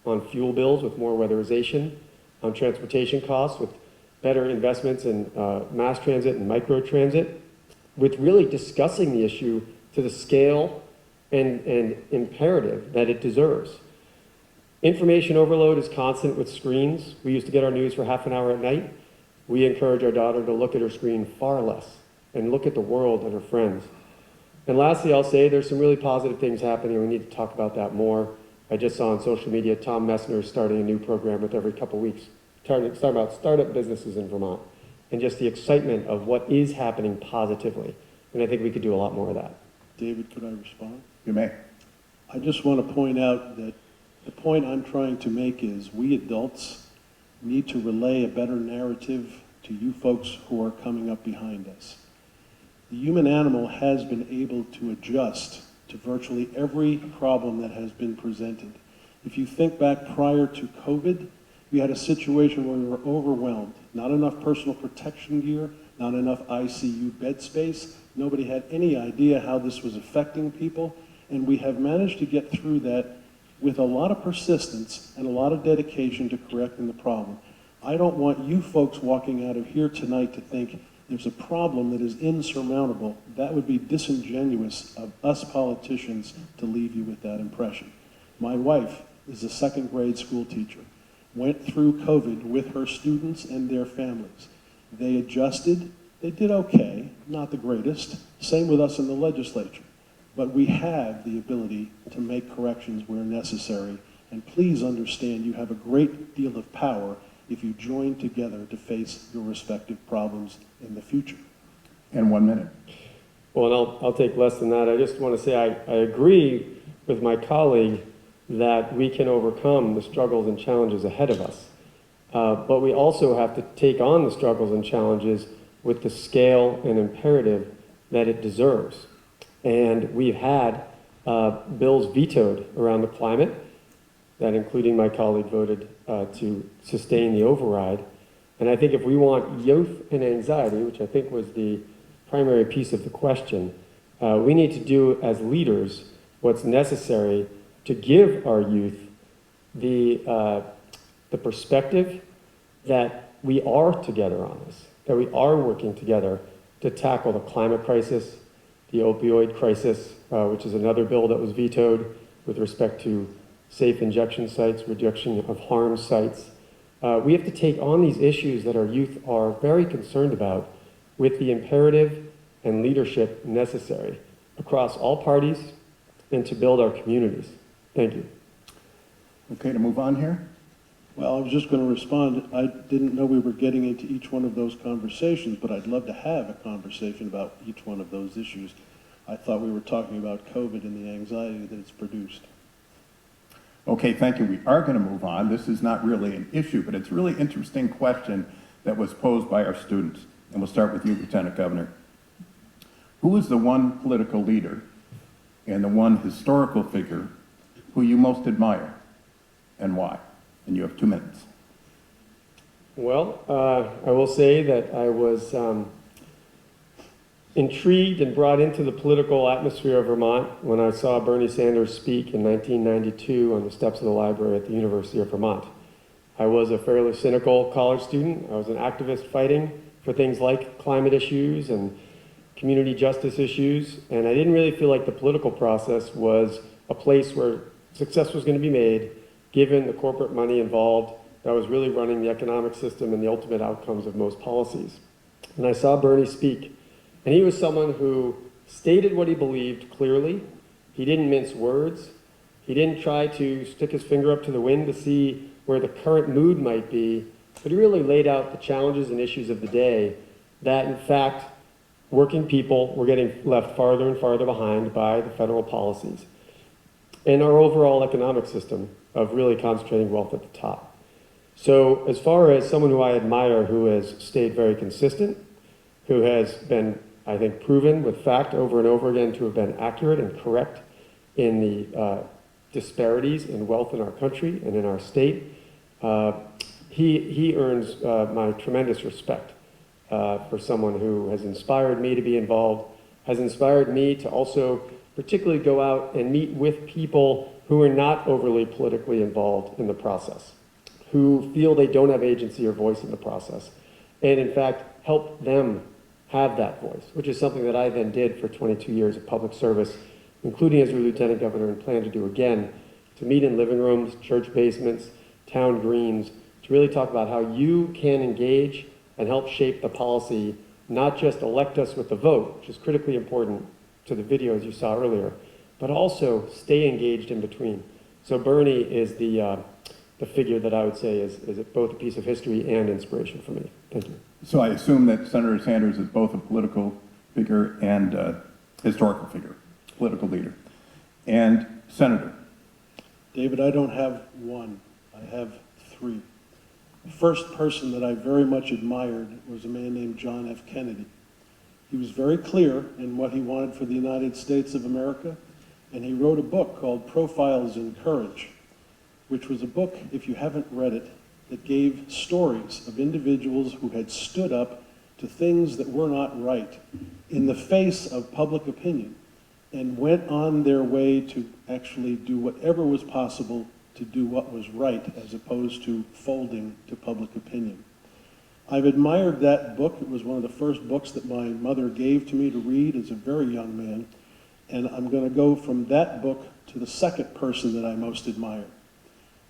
on fuel bills with more weatherization, on transportation costs with better investments in mass transit and micro-transit, with really discussing the issue to the scale and imperative that it deserves. Information overload is constant with screens. We used to get our news for half an hour at night. We encourage our daughter to look at her screen far less and look at the world and her friends. And lastly, I'll say there's some really positive things happening. We need to talk about that more. I just saw on social media Tom Messner is starting a new program with every couple weeks, talking about startup businesses in Vermont and just the excitement of what is happening positively. And I think we could do a lot more of that. David, could I respond? You may. I just want to point out that the point I'm trying to make is we adults need to relay a better narrative to you folks who are coming up behind us. The human animal has been able to adjust to virtually every problem that has been presented. If you think back prior to COVID, we had a situation where we were overwhelmed. Not enough personal protection gear, not enough ICU bed space. Nobody had any idea how this was affecting people. And we have managed to get through that with a lot of persistence and a lot of dedication to correcting the problem. I don't want you folks walking out of here tonight to think there's a problem that is insurmountable. That would be disingenuous of us politicians to leave you with that impression. My wife is a second grade school teacher, went through COVID with her students and their families. They adjusted, they did okay, not the greatest, same with us in the legislature. But we have the ability to make corrections where necessary, and please understand you have a great deal of power if you join together to face your respective problems in the future. And 1 minute. Well, and I'll take less than that. I just want to say I agree with my colleague that we can overcome the struggles and challenges ahead of us. But we also have to take on the struggles and challenges with the scale and imperative that it deserves. And we've had bills vetoed around the climate, that including my colleague voted to sustain the override. And I think if we want youth and anxiety, which I think was the primary piece of the question, we need to do as leaders what's necessary to give our youth the perspective that we are together on this, that we are working together to tackle the climate crisis, the opioid crisis, which is another bill that was vetoed with respect to safe injection sites, reduction of harm sites. We have to take on these issues that our youth are very concerned about with the imperative and leadership necessary across all parties and to build our communities. Thank you. Okay, to move on here. Well, I was just going to respond. I didn't know we were getting into each one of those conversations, but I'd love to have a conversation about each one of those issues. I thought we were talking about COVID and the anxiety that it's produced. Okay, thank you. We are going to move on. This is not really an issue, but it's a really interesting question that was posed by our students. And we'll start with you, Lieutenant Governor. Who is the one political leader and the one historical figure who you most admire and why? And you have 2 minutes. Well, I will say that I was intrigued and brought into the political atmosphere of Vermont when I saw Bernie Sanders speak in 1992 on the steps of the library at the University of Vermont. I was a fairly cynical college student. I was an activist fighting for things like climate issues and community justice issues, and I didn't really feel like the political process was a place where success was going to be made given the corporate money involved that was really running the economic system and the ultimate outcomes of most policies. And I saw Bernie speak, and he was someone who stated what he believed clearly. He didn't mince words. He didn't try to stick his finger up to the wind to see where the current mood might be, but he really laid out the challenges and issues of the day that, in fact, working people were getting left farther and farther behind by the federal policies and our overall economic system of really concentrating wealth at the top. So as far as someone who I admire who has stayed very consistent, who has been, I think, proven with fact over and over again to have been accurate and correct in the disparities in wealth in our country and in our state, he earns my tremendous respect for someone who has inspired me to be involved, has inspired me to also particularly go out and meet with people who are not overly politically involved in the process, who feel they don't have agency or voice in the process, and in fact help them have that voice, which is something that I then did for 22 years of public service, including as your lieutenant governor, and plan to do again, to meet in living rooms, church basements, town greens, to really talk about how you can engage and help shape the policy, not just elect us with the vote, which is critically important to the videos you saw earlier, but also stay engaged in between. So Bernie is the figure that I would say is both a piece of history and inspiration for me. Thank you. So I assume that Senator Sanders is both a political figure and a historical figure, political leader. And Senator. David, I don't have one. I have 3. The first person that I very much admired was a man named John F. Kennedy. He was very clear in what he wanted for the United States of America, and he wrote a book called Profiles in Courage, which was a book, if you haven't read it, that gave stories of individuals who had stood up to things that were not right in the face of public opinion and went on their way to actually do whatever was possible to do what was right as opposed to folding to public opinion. I've admired that book. It was one of the first books that my mother gave to me to read as a very young man, and I'm going to go from that book to the second person that I most admire.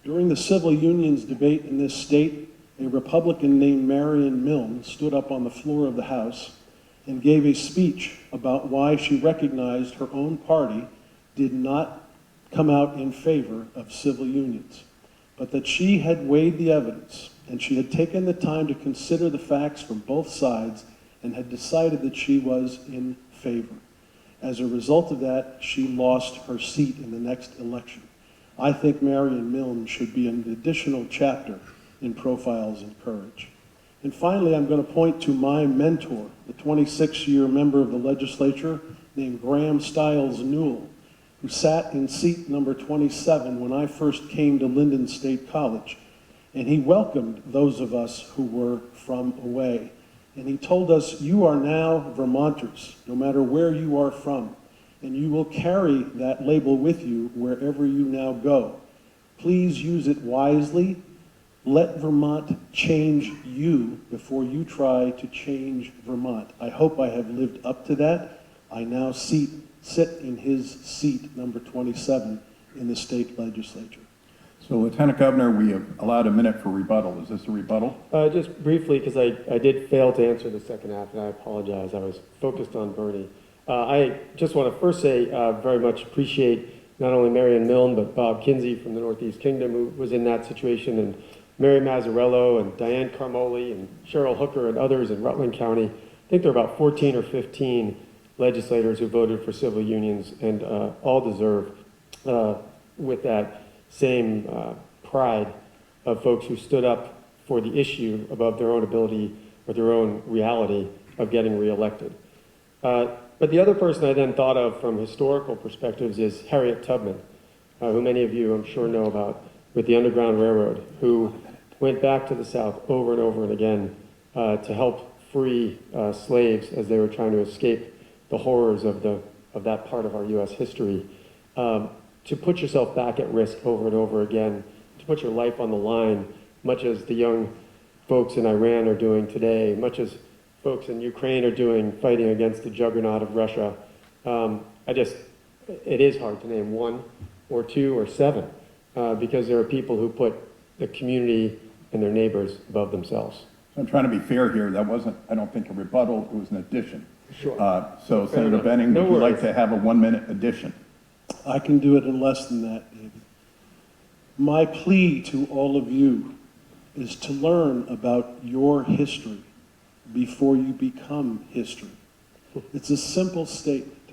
During the civil unions debate in this state, a Republican named Marion Milne stood up on the floor of the House and gave a speech about why she recognized her own party did not come out in favor of civil unions, but that she had weighed the evidence and she had taken the time to consider the facts from both sides and had decided that she was in favor. As a result of that, she lost her seat in the next election. I think Marion Milne should be an additional chapter in Profiles in Courage. And finally, I'm going to point to my mentor, the 26-year member of the legislature named Graham Stiles Newell, who sat in seat number 27 when I first came to Linden State College. And he welcomed those of us who were from away. And he told us, you are now Vermonters, no matter where you are from, and you will carry that label with you wherever you now go. Please use it wisely. Let Vermont change you before you try to change Vermont. I hope I have lived up to that. I now sit in his seat, number 27, in the state legislature. So, Lieutenant Governor, we have allowed a minute for rebuttal. Is this a rebuttal? Just briefly, because I did fail to answer the second half, and I apologize. I was focused on Bernie. I just want to first say very much appreciate not only Marion Milne, but Bob Kinsey from the Northeast Kingdom, who was in that situation, and Mary Mazzarello and Diane Carmoli and Cheryl Hooker and others in Rutland County. I think there are about 14 or 15 legislators who voted for civil unions, and all deserve, with that same pride of folks who stood up for the issue above their own ability or their own reality of getting reelected. But the other person I then thought of from historical perspectives is Harriet Tubman, who many of you I'm sure know about, with the Underground Railroad, who went back to the South over and over and again to help free slaves as they were trying to escape the horrors of that part of our U.S. history. To put yourself back at risk over and over again, to put your life on the line, much as the young folks in Iran are doing today, much as folks in Ukraine are doing, fighting against the juggernaut of Russia. It is hard to name one or two or seven because there are people who put the community and their neighbors above themselves. I'm trying to be fair here. That wasn't, I don't think, a rebuttal. It was an addition. Sure. So, Senator Benning, would you like to have a 1-minute addition? I can do it in less than that, David. My plea to all of you is to learn about your history before you become history. It's a simple statement,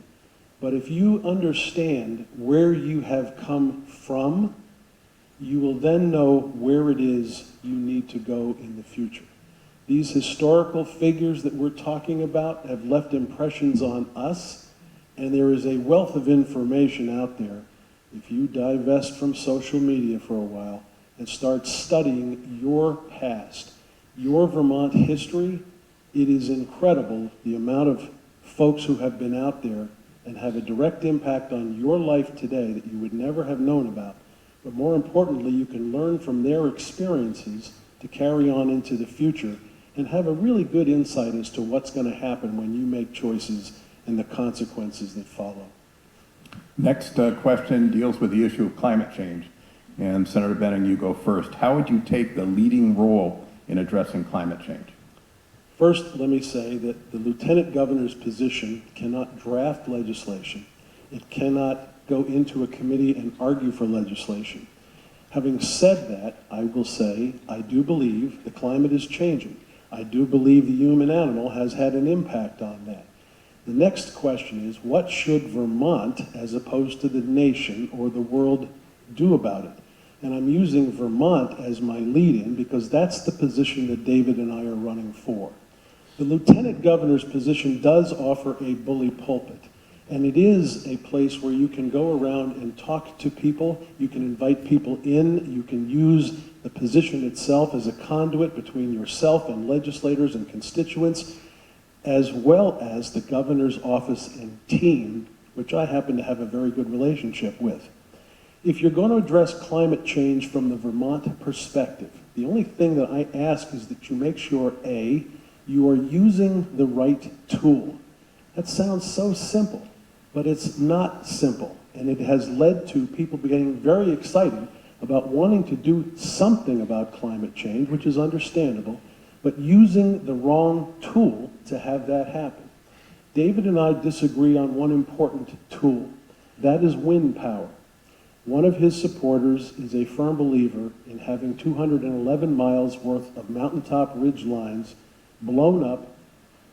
but if you understand where you have come from, you will then know where it is you need to go in the future. These historical figures that we're talking about have left impressions on us, and there is a wealth of information out there. If you divest from social media for a while and start studying your past, your Vermont history, it is incredible the amount of folks who have been out there and have a direct impact on your life today that you would never have known about. But more importantly, you can learn from their experiences to carry on into the future and have a really good insight as to what's going to happen when you make choices and the consequences that follow. Next question deals with the issue of climate change. And Senator Benning, you go first. How would you take the leading role in addressing climate change? First, let me say that the Lieutenant Governor's position cannot draft legislation. It cannot go into a committee and argue for legislation. Having said that, I will say I do believe the climate is changing. I do believe the human animal has had an impact on that. The next question is, what should Vermont, as opposed to the nation or the world, do about it? And I'm using Vermont as my lead-in because that's the position that David and I are running for. The Lieutenant Governor's position does offer a bully pulpit, and it is a place where you can go around and talk to people, you can invite people in, you can use the position itself as a conduit between yourself and legislators and constituents, as well as the governor's office and team, which I happen to have a very good relationship with. If you're going to address climate change from the Vermont perspective, the only thing that I ask is that you make sure, A, you are using the right tool. That sounds so simple, but it's not simple. And it has led to people getting very excited about wanting to do something about climate change, which is understandable, but using the wrong tool to have that happen. David and I disagree on one important tool. That is wind power. One of his supporters is a firm believer in having 211 miles worth of mountaintop ridge lines blown up,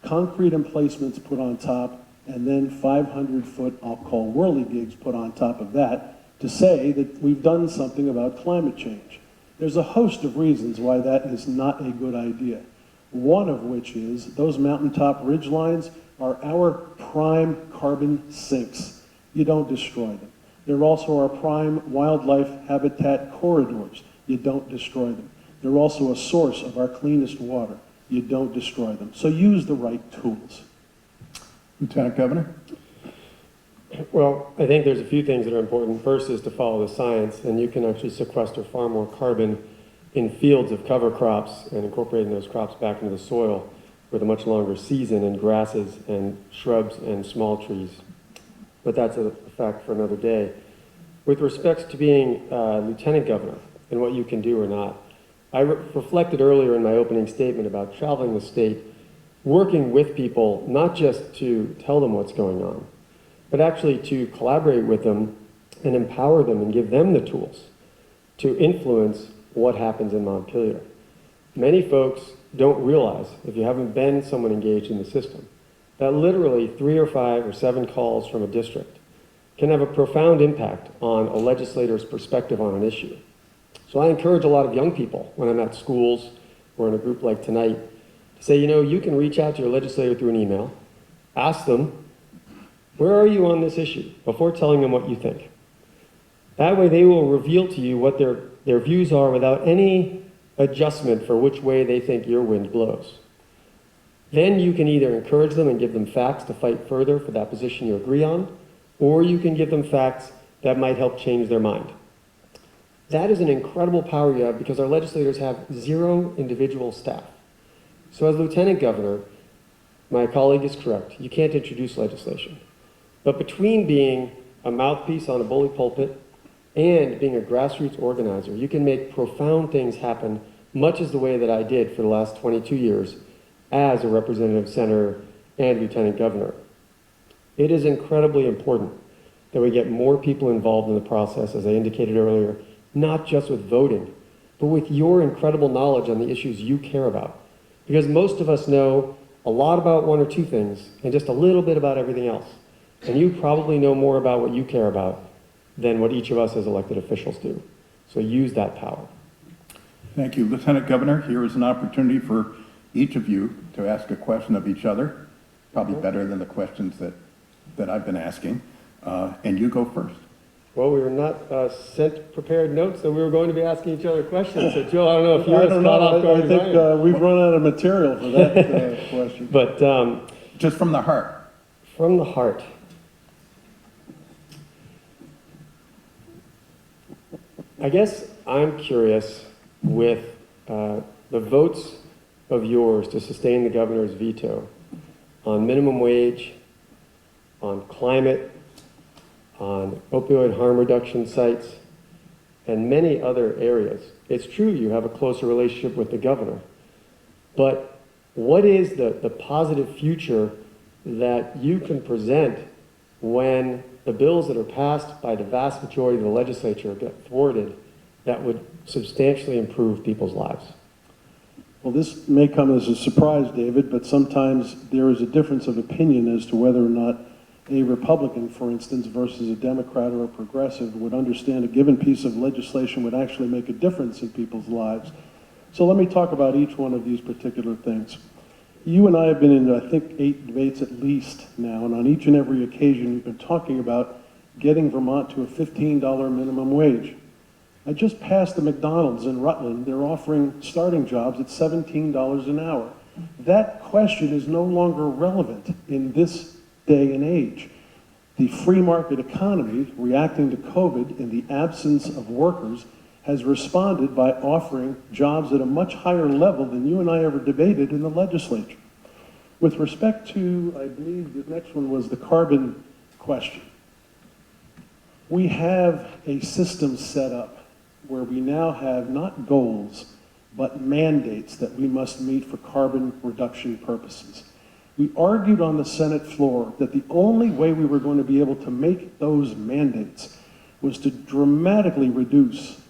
concrete emplacements put on top, and then 500-foot, I'll call whirligigs, put on top of that to say that we've done something about climate change. There's a host of reasons why that is not a good idea. One of which is those mountaintop ridge lines are our prime carbon sinks. You don't destroy them. They're also our prime wildlife habitat corridors. You don't destroy them. They're also a source of our cleanest water. You don't destroy them. So use the right tools. Lieutenant Governor? Well, I think there's a few things that are important. First is to follow the science, and you can actually sequester far more carbon in fields of cover crops and incorporating those crops back into the soil with a much longer season in grasses and shrubs and small trees. But that's a fact for another day. With respect to being lieutenant governor and what you can do or not, I reflected earlier in my opening statement about traveling the state, working with people, not just to tell them what's going on, but actually to collaborate with them and empower them and give them the tools to influence what happens in Montpelier. Many folks don't realize, if you haven't been someone engaged in the system, that literally 3 or 5 or 7 calls from a district can have a profound impact on a legislator's perspective on an issue. So I encourage a lot of young people when I'm at schools or in a group like tonight to say, you know, you can reach out to your legislator through an email, ask them, where are you on this issue, before telling them what you think. That way they will reveal to you what their views are without any adjustment for which way they think your wind blows. Then you can either encourage them and give them facts to fight further for that position you agree on, or you can give them facts that might help change their mind. That is an incredible power you have because our legislators have 0 individual staff. So as lieutenant governor, my colleague is correct, you can't introduce legislation. But between being a mouthpiece on a bully pulpit and being a grassroots organizer, you can make profound things happen, much as the way that I did for the last 22 years as a representative senator and lieutenant governor. It is incredibly important that we get more people involved in the process, as I indicated earlier, not just with voting, but with your incredible knowledge on the issues you care about. Because most of us know a lot about 1 or 2 things and just a little bit about everything else. And you probably know more about what you care about than what each of us as elected officials do. So use that power. Thank you. Lieutenant Governor, here is an opportunity for each of you to ask a question of each other, probably better than the questions that I've been asking. And you go first. Well, we were not sent prepared notes that we were going to be asking each other questions. So, Joe, I don't know if you're as caught off guard as I am. I think we've run out of material for that question. But just from the heart. From the heart. I guess I'm curious with the votes of yours to sustain the governor's veto on minimum wage, on climate, on opioid harm reduction sites, and many other areas. It's true you have a closer relationship with the governor, but what is the positive future that you can present when the bills that are passed by the vast majority of the legislature get thwarted that would substantially improve people's lives? Well, this may come as a surprise, David, but sometimes there is a difference of opinion as to whether or not a Republican, for instance, versus a Democrat or a progressive would understand a given piece of legislation would actually make a difference in people's lives. So let me talk about each one of these particular things. You and I have been in, I think, 8 debates at least now, and on each and every occasion you've been talking about getting Vermont to a $15 minimum wage. I just passed the McDonald's in Rutland. They're offering starting jobs at $17 an hour. That question is no longer relevant in this day and age. The free market economy, reacting to COVID in the absence of workers, has responded by offering jobs at a much higher level than you and I ever debated in the legislature. With respect to, I believe the next one was the carbon question. We have a system set up where we now have not goals, but mandates that we must meet for carbon reduction purposes. We argued on the Senate floor that the only way we were going to be able to make those mandates was to dramatically reduce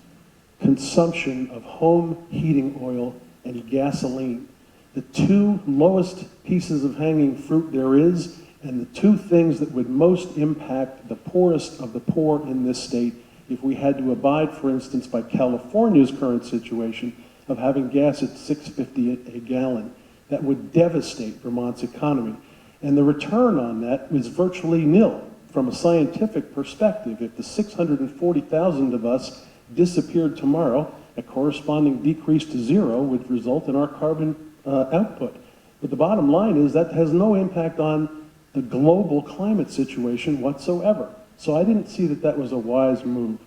consumption of home heating oil and gasoline, the 2 lowest pieces of hanging fruit there is, and the 2 things that would most impact the poorest of the poor in this state if we had to abide, for instance, by California's current situation of having gas at $6.50 a gallon. That would devastate Vermont's economy. And the return on that is virtually nil from a scientific perspective. If the 640,000 of us disappeared tomorrow, a corresponding decrease to 0 would result in our carbon output. But the bottom line is that has no impact on the global climate situation whatsoever. So I didn't see that that was a wise move.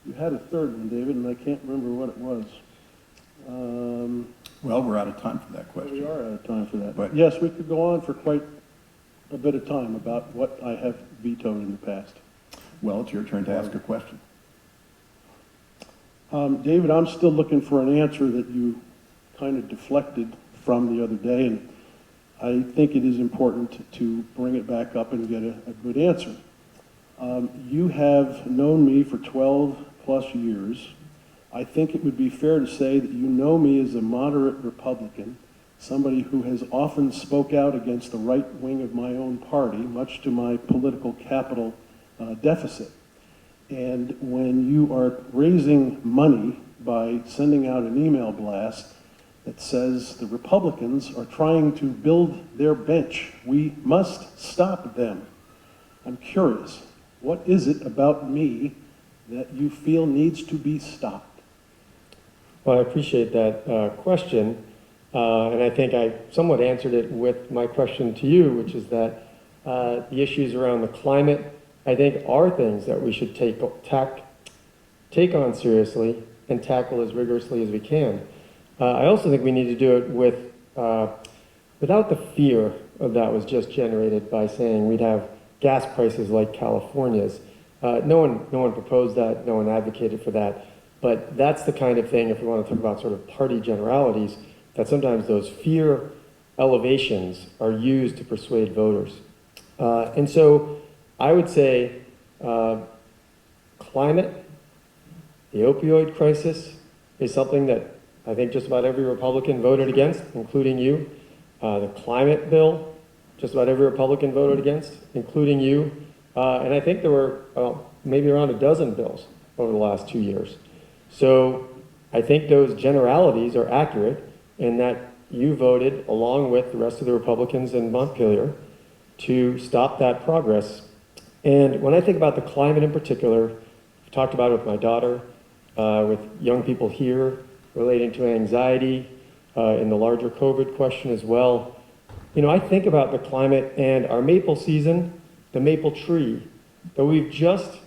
You had a third one, David, and I can't remember what it was. Well, we're out of time for that question. We are out of time for that. But- Yes, we could go on for quite a bit of time about what I have vetoed in the past. Well, it's your turn to ask a question. David, I'm still looking for an answer that you kind of deflected from the other day, and I think it is important to bring it back up and get a good answer. You have known me for 12 plus years. I think it would be fair to say that you know me as a moderate Republican, somebody who has often spoke out against the right wing of my own party, much to my political capital deficit. And when you are raising money by sending out an email blast that says the Republicans are trying to build their bench, we must stop them. I'm curious, what is it about me that you feel needs to be stopped? Well, I appreciate that question, and I think I somewhat answered it with my question to you, which is that the issues around the climate, I think, are things that we should take on seriously and tackle as rigorously as we can. I also think we need to do it without the fear of that was just generated by saying we'd have gas prices like California's. No one proposed that, no one advocated for that. But that's the kind of thing, if we want to talk about sort of party generalities, that sometimes those fear elevations are used to persuade voters. And so I would say climate, the opioid crisis, is something that I think just about every Republican voted against, including you. The climate bill, just about every Republican voted against, including you. And I think there were maybe around a dozen bills over the last 2 years. So I think those generalities are accurate in that you voted, along with the rest of the Republicans in Montpelier, to stop that progress. And when I think about the climate in particular, I've talked about it with my daughter, with young people here, relating to anxiety, in the larger COVID question as well. You know, I think about the climate and our maple season, the maple tree, that we've just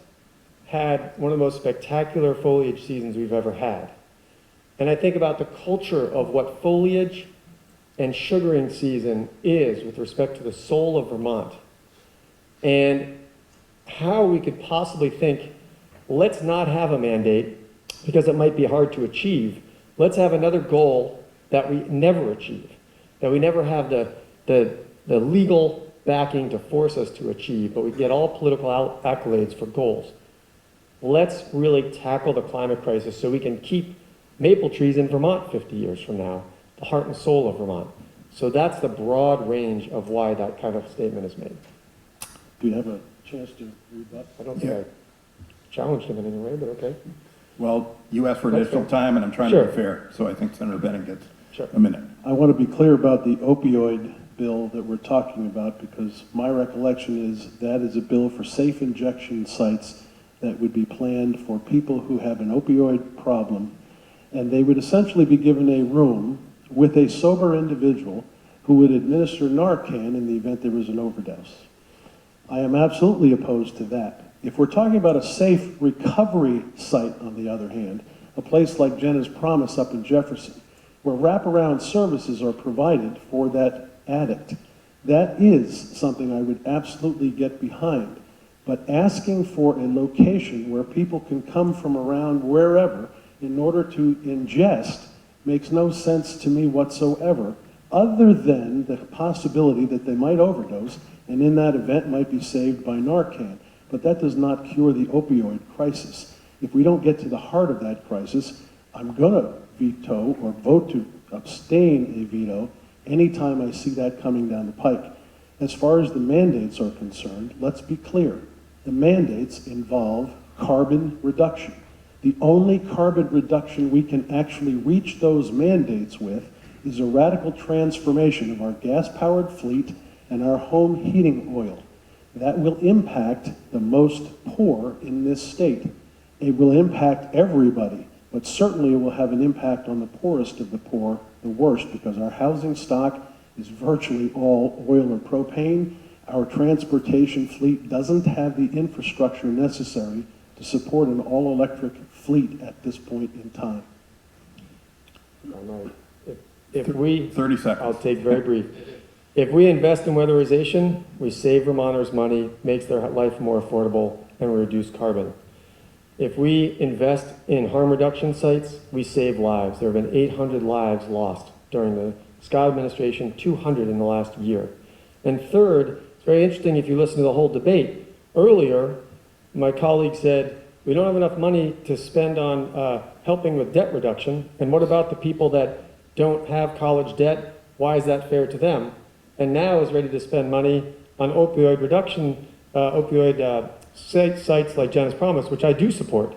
had one of the most spectacular foliage seasons we've ever had. And I think about the culture of what foliage and sugaring season is with respect to the soul of Vermont. And how we could possibly think, let's not have a mandate because it might be hard to achieve. Let's have another goal that we never achieve, that we never have the legal backing to force us to achieve, but we get all political accolades for goals. Let's really tackle the climate crisis so we can keep maple trees in Vermont 50 years from now, the heart and soul of Vermont. So that's the broad range of why that kind of statement is made. Do you have a chance to rebut? I don't think I challenged him in any way, but okay. Well, you asked for That's additional fair. time, and I'm trying to be fair, so I think Senator Benning gets a minute. I want to be clear about the opioid bill that we're talking about, because my recollection is that is a bill for safe injection sites that would be planned for people who have an opioid problem, and they would essentially be given a room with a sober individual who would administer Narcan in the event there was an overdose. I am absolutely opposed to that. If we're talking about a safe recovery site, on the other hand, a place like Jenna's Promise up in Jefferson, where wraparound services are provided for that addict, that is something I would absolutely get behind. But asking for a location where people can come from around wherever in order to ingest makes no sense to me whatsoever, other than the possibility that they might overdose and in that event might be saved by Narcan. But that does not cure the opioid crisis. If we don't get to the heart of that crisis, I'm going to veto or vote to abstain a veto anytime I see that coming down the pike. As far as the mandates are concerned, let's be clear. The mandates involve carbon reduction. The only carbon reduction we can actually reach those mandates with is a radical transformation of our gas-powered fleet and our home heating oil. That will impact the most poor in this state. It will impact everybody, but certainly it will have an impact on the poorest of the poor, the worst, because our housing stock is virtually all oil or propane. Our transportation fleet doesn't have the infrastructure necessary to support an all-electric fleet at this point in time. I might. If we, 30 seconds. I'll take very brief. If we invest in weatherization, we save Vermonters money, makes their life more affordable, and we reduce carbon. If we invest in harm reduction sites, we save lives. There have been 800 lives lost during the Scott administration, 200 in the last year. And third, it's very interesting if you listen to the whole debate. Earlier, my colleague said, we don't have enough money to spend on helping with debt reduction. And what about the people that don't have college debt? Why is that fair to them? And now is ready to spend money on opioid reduction, sites like Janus Promise, which I do support.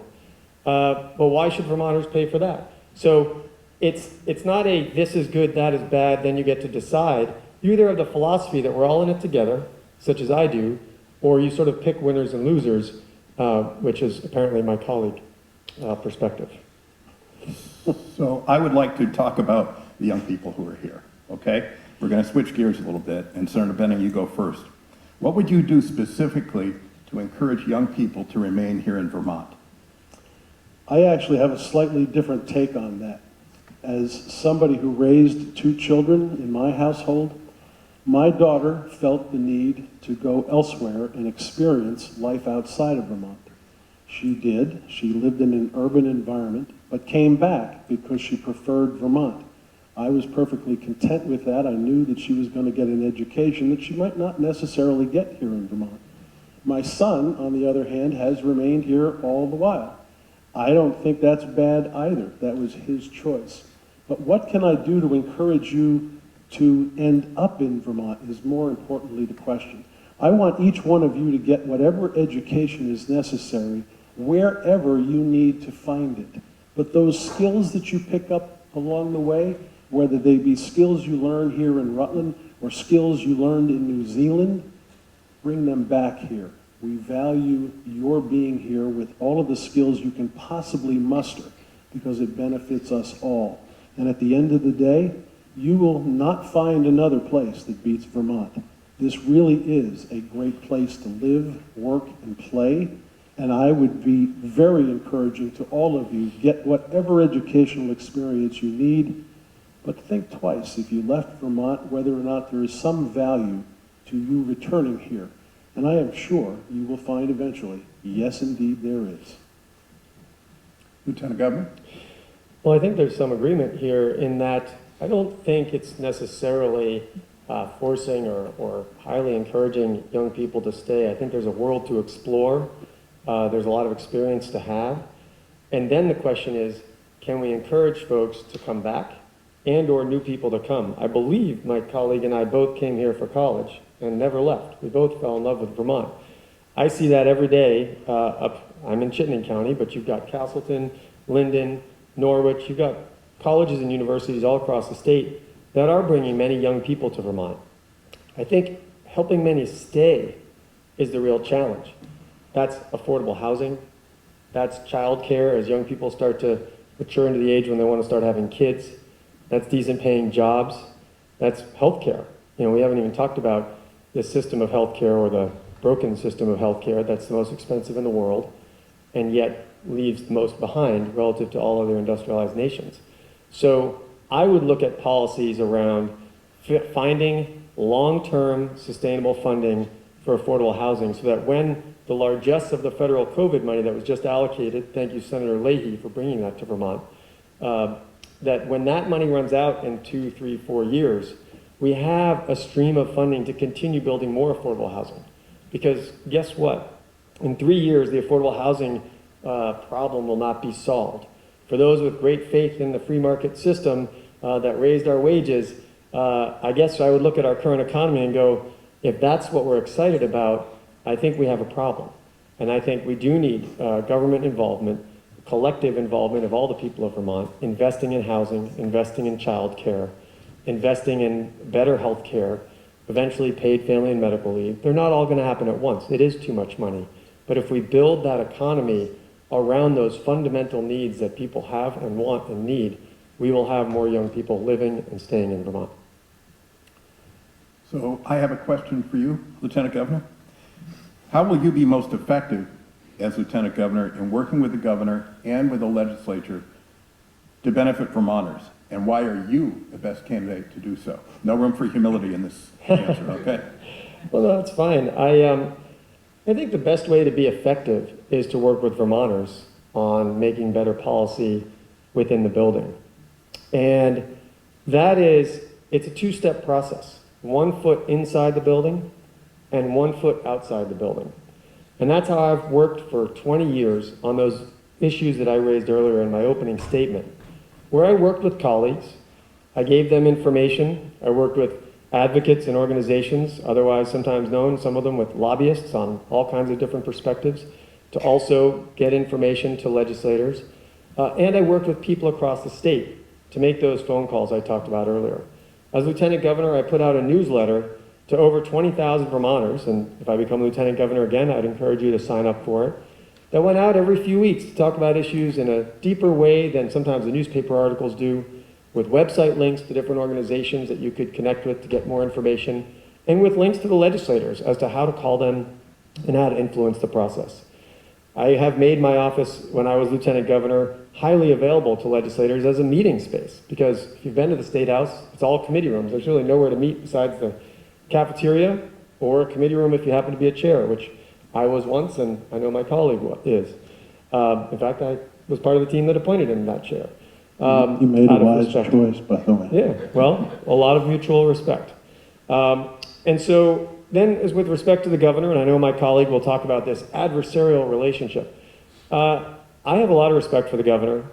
But why should Vermonters pay for that? So it's not a this is good, that is bad, then you get to decide. You either have the philosophy that we're all in it together, such as I do, or you sort of pick winners and losers, which is apparently my colleague perspective. So I would like to talk about the young people who are here, okay? We're going to switch gears a little bit, and Senator Benning, you go first. What would you do specifically to encourage young people to remain here in Vermont? I actually have a slightly different take on that. As somebody who raised 2 children in my household, my daughter felt the need to go elsewhere and experience life outside of Vermont. She did. She lived in an urban environment, but came back because she preferred Vermont. I was perfectly content with that. I knew that she was going to get an education that she might not necessarily get here in Vermont. My son, on the other hand, has remained here all the while. I don't think that's bad either. That was his choice. But what can I do to encourage you to end up in Vermont is more importantly the question. I want each one of you to get whatever education is necessary wherever you need to find it. But those skills that you pick up along the way, whether they be skills you learn here in Rutland or skills you learned in New Zealand, bring them back here. We value your being here with all of the skills you can possibly muster because it benefits us all. And at the end of the day, you will not find another place that beats Vermont. This really is a great place to live, work, and play. And I would be very encouraging to all of you, get whatever educational experience you need, but think twice if you left Vermont, whether or not there is some value to you returning here. And I am sure you will find eventually, yes, indeed, there is. Lieutenant Governor? Well, I think there's some agreement here in that I don't think it's necessarily forcing or highly encouraging young people to stay. I think there's a world to explore. There's a lot of experience to have. And then the question is, can we encourage folks to come back and or new people to come? I believe my colleague and I both came here for college and never left. We both fell in love with Vermont. I see that every day I'm in Chittenden County, but you've got Castleton, Linden, Norwich, you've got colleges and universities all across the state that are bringing many young people to Vermont. I think helping many stay is the real challenge. That's affordable housing, that's childcare as young people start to mature into the age when they want to start having kids, that's decent paying jobs, that's healthcare. You know, we haven't even talked about the system of healthcare or the broken system of healthcare that's the most expensive in the world and yet leaves the most behind relative to all other industrialized nations. So I would look at policies around finding long-term sustainable funding for affordable housing so that when the largesse of the federal COVID money that was just allocated, thank you Senator Leahy for bringing that to Vermont, that when that money runs out in 2, 3, 4 years, we have a stream of funding to continue building more affordable housing. Because guess what? In 3 years, the affordable housing problem will not be solved. For those with great faith in the free market system that raised our wages, I guess I would look at our current economy and go, if that's what we're excited about, I think we have a problem. And I think we do need government involvement, collective involvement of all the people of Vermont, investing in housing, investing in childcare, investing in better health care, eventually paid family and medical leave. They're not all going to happen at once. It is too much money. But if we build that economy around those fundamental needs that people have and want and need, we will have more young people living and staying in Vermont. So I have a question for you, Lieutenant Governor. How will you be most effective as Lieutenant Governor in working with the governor and with the legislature to benefit Vermonters? And why are you the best candidate to do so? No room for humility in this answer, okay? Well, no, that's fine. I think the best way to be effective is to work with Vermonters on making better policy within the building. And that is, it's a two-step process. 1 foot inside the building and 1 foot outside the building. And that's how I've worked for 20 years on those issues that I raised earlier in my opening statement, where I worked with colleagues, I gave them information, I worked with advocates and organizations, otherwise sometimes known, some of them with lobbyists on all kinds of different perspectives, to also get information to legislators. And I worked with people across the state to make those phone calls I talked about earlier. As Lieutenant Governor, I put out a newsletter to over 20,000 Vermonters, and if I become Lieutenant Governor again, I'd encourage you to sign up for it, that went out every few weeks to talk about issues in a deeper way than sometimes the newspaper articles do, with website links to different organizations that you could connect with to get more information, and with links to the legislators as to how to call them and how to influence the process. I have made my office, when I was Lieutenant Governor, highly available to legislators as a meeting space, because if you've been to the State House, it's all committee rooms. There's really nowhere to meet besides the cafeteria or a committee room if you happen to be a chair, which I was once, and I know my colleague is. In fact, I was part of the team that appointed him in that chair. You made a wise choice, by the way. Yeah, well, a lot of mutual respect. And so then, as with respect to the governor, and I know my colleague will talk about this adversarial relationship, I have a lot of respect for the governor.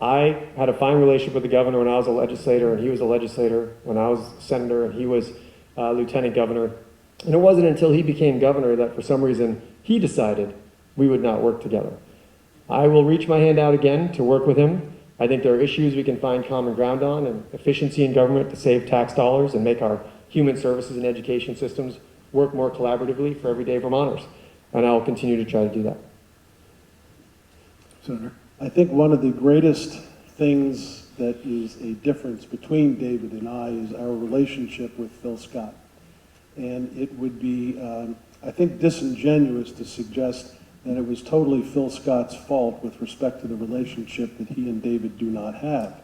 I had a fine relationship with the governor when I was a legislator, and he was a legislator when I was senator, and he was lieutenant governor. And it wasn't until he became governor that for some reason he decided we would not work together. I will reach my hand out again to work with him. I think there are issues we can find common ground on, and efficiency in government to save tax dollars and make our human services and education systems work more collaboratively for everyday Vermonters. And I will continue to try to do that. Senator? I think one of the greatest things that is a difference between David and I is our relationship with Phil Scott. And it would be, I think, disingenuous to suggest that it was totally Phil Scott's fault with respect to the relationship that he and David do not have.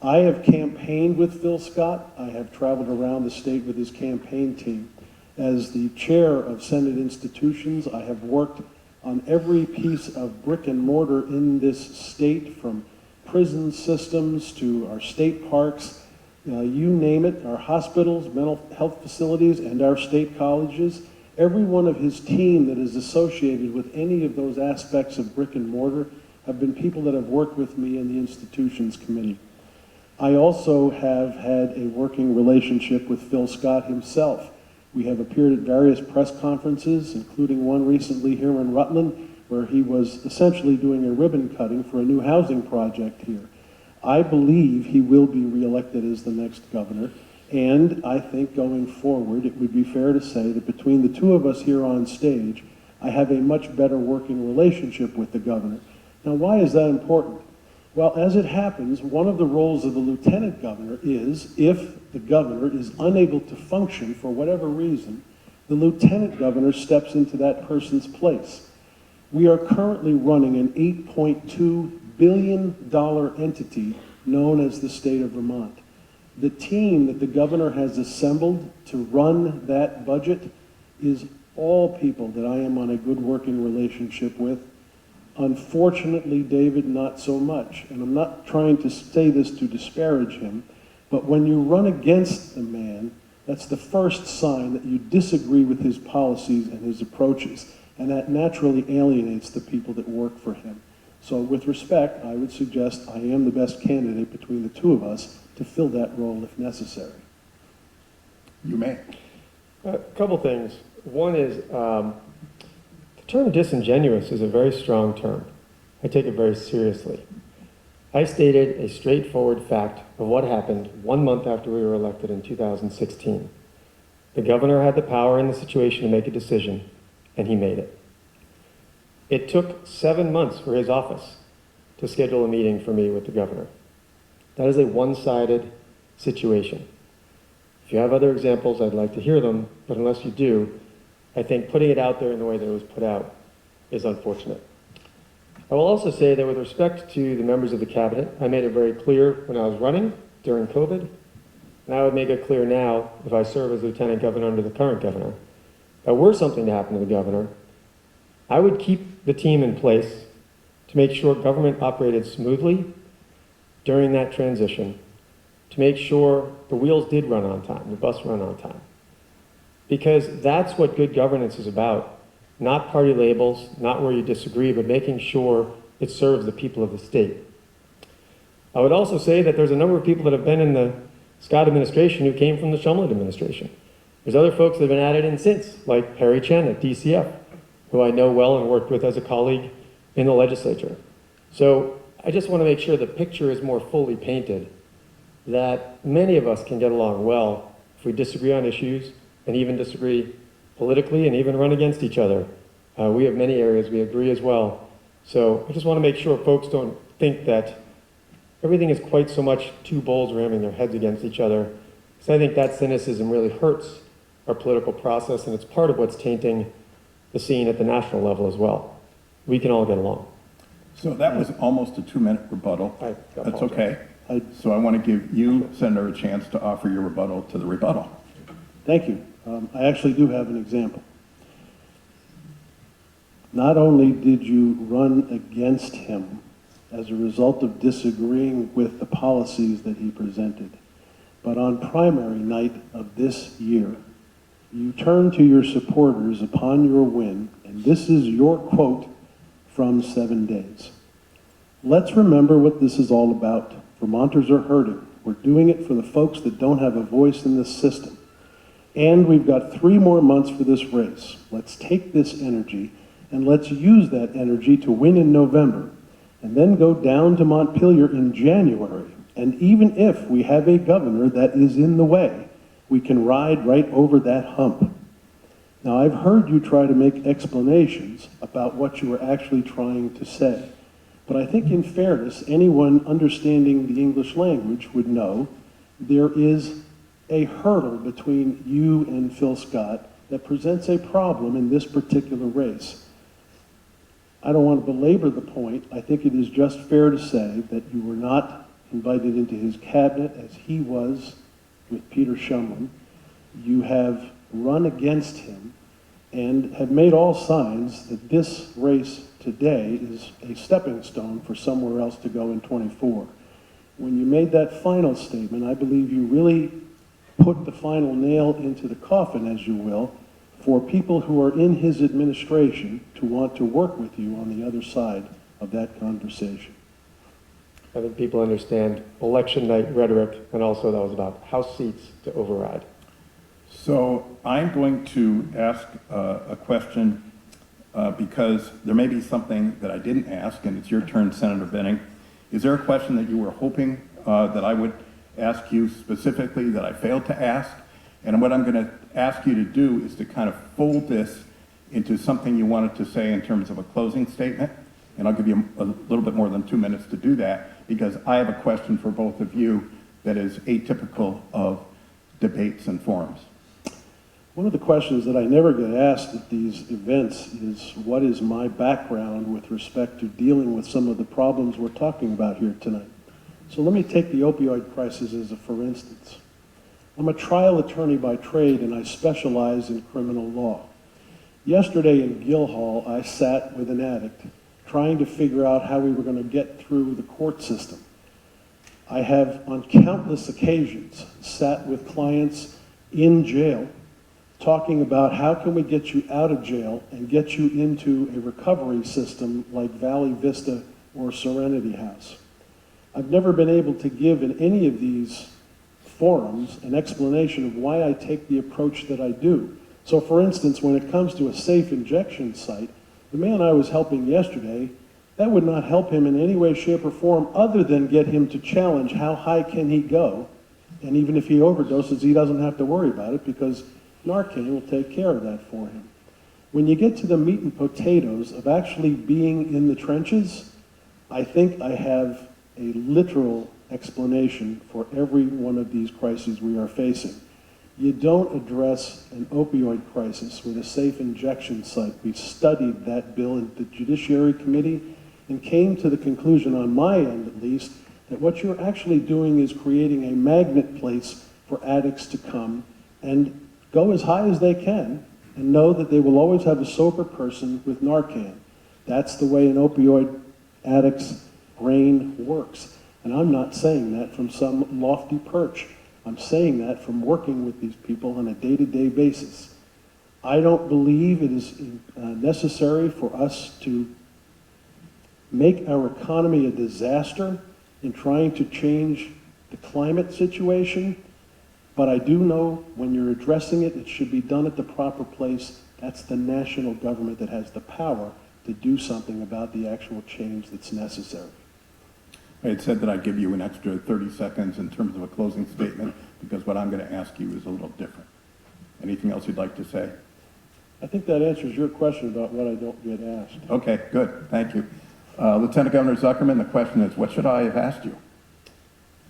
I have campaigned with Phil Scott. I have traveled around the state with his campaign team. As the chair of Senate institutions, I have worked on every piece of brick and mortar in this state, from prison systems to our state parks, you name it, our hospitals, mental health facilities, and our state colleges. Every one of his team that is associated with any of those aspects of brick and mortar have been people that have worked with me in the institutions committee. I also have had a working relationship with Phil Scott himself. We have appeared at various press conferences, including one recently here in Rutland, where he was essentially doing a ribbon cutting for a new housing project here. I believe he will be reelected as the next governor, and I think going forward, it would be fair to say that between the two of us here on stage, I have a much better working relationship with the governor. Now, why is that important? Well, as it happens, one of the roles of the lieutenant governor is, if the governor is unable to function for whatever reason, the lieutenant governor steps into that person's place. We are currently running an $8.2 billion entity known as the state of Vermont. The team that the governor has assembled to run that budget is all people that I am on a good working relationship with. Unfortunately, David, not so much. And I'm not trying to say this to disparage him, but when you run against the man, that's the first sign that you disagree with his policies and his approaches. And that naturally alienates the people that work for him. So with respect, I would suggest I am the best candidate between the two of us to fill that role if necessary. You may. A couple things. One is, the term disingenuous is a very strong term. I take it very seriously. I stated a straightforward fact of what happened 1 month after we were elected in 2016. The governor had the power in the situation to make a decision, and he made it. It took 7 months for his office to schedule a meeting for me with the governor. That is a one-sided situation. If you have other examples, I'd like to hear them, but unless you do, I think putting it out there in the way that it was put out is unfortunate. I will also say that with respect to the members of the cabinet, I made it very clear when I was running during COVID, and I would make it clear now if I serve as lieutenant governor under the current governor, that were something to happen to the governor, I would keep the team in place to make sure government operated smoothly during that transition, to make sure the wheels did run on time, the bus run on time. Because that's what good governance is about. Not party labels, not where you disagree, but making sure it serves the people of the state. I would also say that there's a number of people that have been in the Scott administration who came from the Shumlin administration. There's other folks that have been added in since, like Harry Chen at DCF, who I know well and worked with as a colleague in the legislature. So I just want to make sure the picture is more fully painted, that many of us can get along well if we disagree on issues and even disagree politically and even run against each other. We have many areas we agree as well. So I just want to make sure folks don't think that everything is quite so much two bulls ramming their heads against each other. So I think that cynicism really hurts our political process, and it's part of what's tainting the scene at the national level as well. We can all get along. So that was almost a 2-minute rebuttal. That's okay. So I want to give you, Senator, a chance to offer your rebuttal to the rebuttal. Thank you. I actually do have an example. Not only did you run against him as a result of disagreeing with the policies that he presented, but on primary night of this year, you turned to your supporters upon your win, and this is your quote from 7 Days. Let's remember what this is all about. Vermonters are hurting. We're doing it for the folks that don't have a voice in this system. And we've got 3 more months for this race. Let's take this energy and let's use that energy to win in November and then go down to Montpelier in January. And even if we have a governor that is in the way, we can ride right over that hump. Now, I've heard you try to make explanations about what you were actually trying to say. But I think in fairness, anyone understanding the English language would know there is a hurdle between you and Phil Scott that presents a problem in this particular race. I don't want to belabor the point. I think it is just fair to say that you were not invited into his cabinet as he was with Peter Shumlin. You have run against him and have made all signs that this race today is a stepping stone for somewhere else to go in 24. When you made that final statement, I believe you really put the final nail into the coffin, as you will, for people who are in his administration to want to work with you on the other side of that conversation. I think people understand election night rhetoric, and also that was about House seats to override. So I'm going to ask a question because there may be something that I didn't ask, and it's your turn, Senator Benning. Is there a question that you were hoping that I would ask you specifically that I failed to ask? And what I'm going to ask you to do is to kind of fold this into something you wanted to say in terms of a closing statement. And I'll give you a little bit more than 2 minutes to do that, because I have a question for both of you that is atypical of debates and forums. One of the questions that I never get asked at these events is, what is my background with respect to dealing with some of the problems we're talking about here tonight? So let me take the opioid crisis as a for instance. I'm a trial attorney by trade, and I specialize in criminal law. Yesterday in Guildhall, I sat with an addict trying to figure out how we were going to get through the court system. I have on countless occasions sat with clients in jail talking about how can we get you out of jail and get you into a recovery system like Valley Vista or Serenity House. I've never been able to give in any of these forums an explanation of why I take the approach that I do. So for instance, when it comes to a safe injection site, the man I was helping yesterday, that would not help him in any way, shape, or form other than get him to challenge how high can he go. And even if he overdoses, he doesn't have to worry about it because Narcan will take care of that for him. When you get to the meat and potatoes of actually being in the trenches, I think I have a literal explanation for every one of these crises we are facing. You don't address an opioid crisis with a safe injection site. We studied that bill in the Judiciary Committee, and came to the conclusion, on my end at least, that what you're actually doing is creating a magnet place for addicts to come and go as high as they can and know that they will always have a sober person with Narcan. That's the way an opioid addict's brain works. And I'm not saying that from some lofty perch. I'm saying that from working with these people on a day-to-day basis. I don't believe it is necessary for us to make our economy a disaster in trying to change the climate situation, but I do know when you're addressing it, it should be done at the proper place. That's the national government that has the power to do something about the actual change that's necessary. I had said that I'd give you an extra 30 seconds in terms of a closing statement, because what I'm going to ask you is a little different. Anything else you'd like to say? I think that answers your question about what I don't get asked. Okay, good. Thank you. Lieutenant Governor Zuckerman, the question is, what should I have asked you?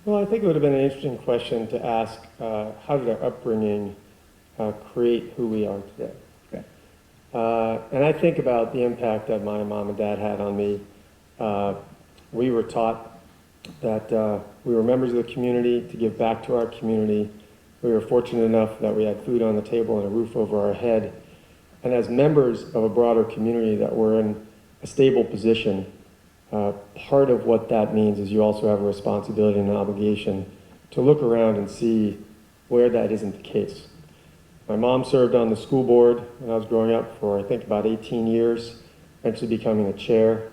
Well, I think it would have been an interesting question to ask, how did our upbringing create who we are today? Okay. And I think about the impact that my mom and dad had on me. We were taught that we were members of the community, to give back to our community. We were fortunate enough that we had food on the table and a roof over our head. And as members of a broader community that were in a stable position, part of what that means is you also have a responsibility and an obligation to look around and see where that isn't the case. My mom served on the school board when I was growing up for, I think, about 18 years, eventually becoming a chair.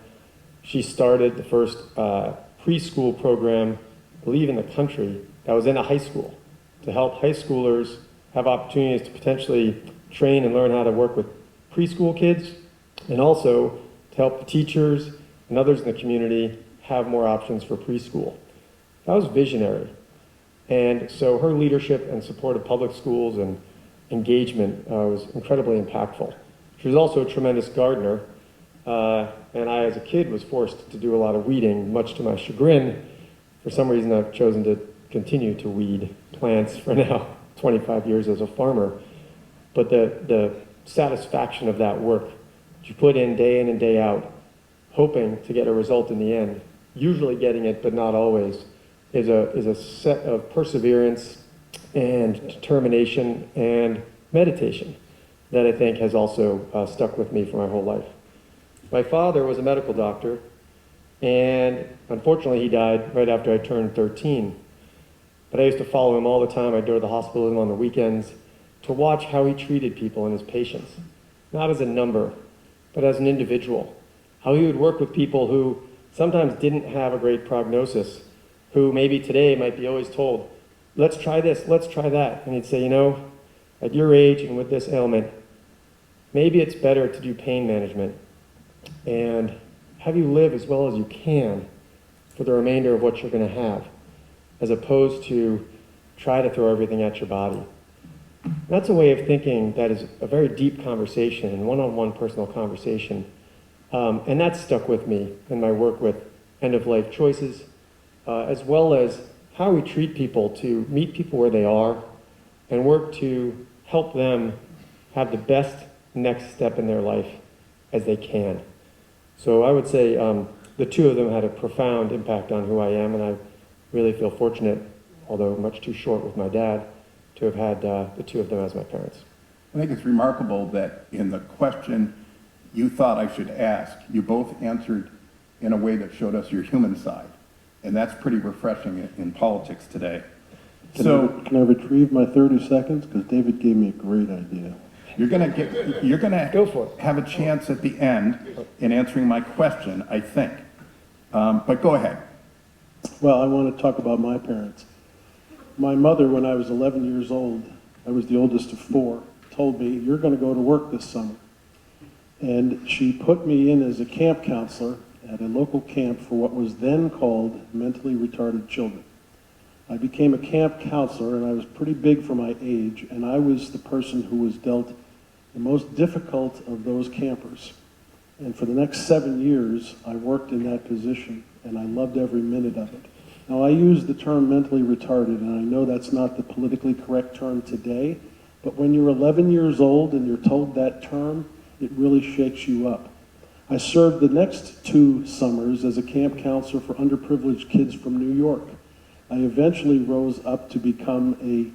She started the first preschool program, I believe, in the country that was in a high school, to help high schoolers have opportunities to potentially train and learn how to work with preschool kids, and also to help the teachers and others in the community have more options for preschool. That was visionary. And so her leadership and support of public schools and engagement was incredibly impactful. She was also a tremendous gardener, and I, as a kid, was forced to do a lot of weeding, much to my chagrin. For some reason, I've chosen to continue to weed plants for now 25 years as a farmer. But the satisfaction of that work that you put in and day out, hoping to get a result in the end, usually getting it, but not always, is a set of perseverance and determination and meditation that I think has also stuck with me for my whole life. My father was a medical doctor, and unfortunately he died right after I turned 13. But I used to follow him all the time. I'd go to the hospital with him on the weekends to watch how he treated people and his patients, not as a number, but as an individual. How he would work with people who sometimes didn't have a great prognosis, who maybe today might be always told, let's try this, let's try that. And he'd say, you know, at your age and with this ailment, maybe it's better to do pain management and have you live as well as you can for the remainder of what you're going to have, as opposed to try to throw everything at your body. That's a way of thinking that is a very deep conversation and one-on-one personal conversation. And that stuck with me in my work with end-of-life choices, as well as how we treat people, to meet people where they are and work to help them have the best next step in their life as they can. So I would say the two of them had a profound impact on who I am, and I really feel fortunate, although much too short with my dad, to have had the two of them as my parents. I think it's remarkable that in the question you thought I should ask, you both answered in a way that showed us your human side. And that's pretty refreshing in politics today. Can I retrieve my 30 seconds? Because David gave me a great idea. You're gonna Go for it. have a chance at the end in answering my question, I think. But go ahead. Well, I want to talk about my parents. My mother, when I was 11 years old, I was the oldest of four, told me, you're going to go to work this summer. And she put me in as a camp counselor at a local camp for what was then called mentally retarded children. I became a camp counselor, and I was pretty big for my age, and I was the person who was dealt the most difficult of those campers. And for the next 7 years, I worked in that position, and I loved every minute of it. Now, I use the term mentally retarded, and I know that's not the politically correct term today, but when you're 11 years old and you're told that term, it really shakes you up. I served the next 2 summers as a camp counselor for underprivileged kids from New York. I eventually rose up to become a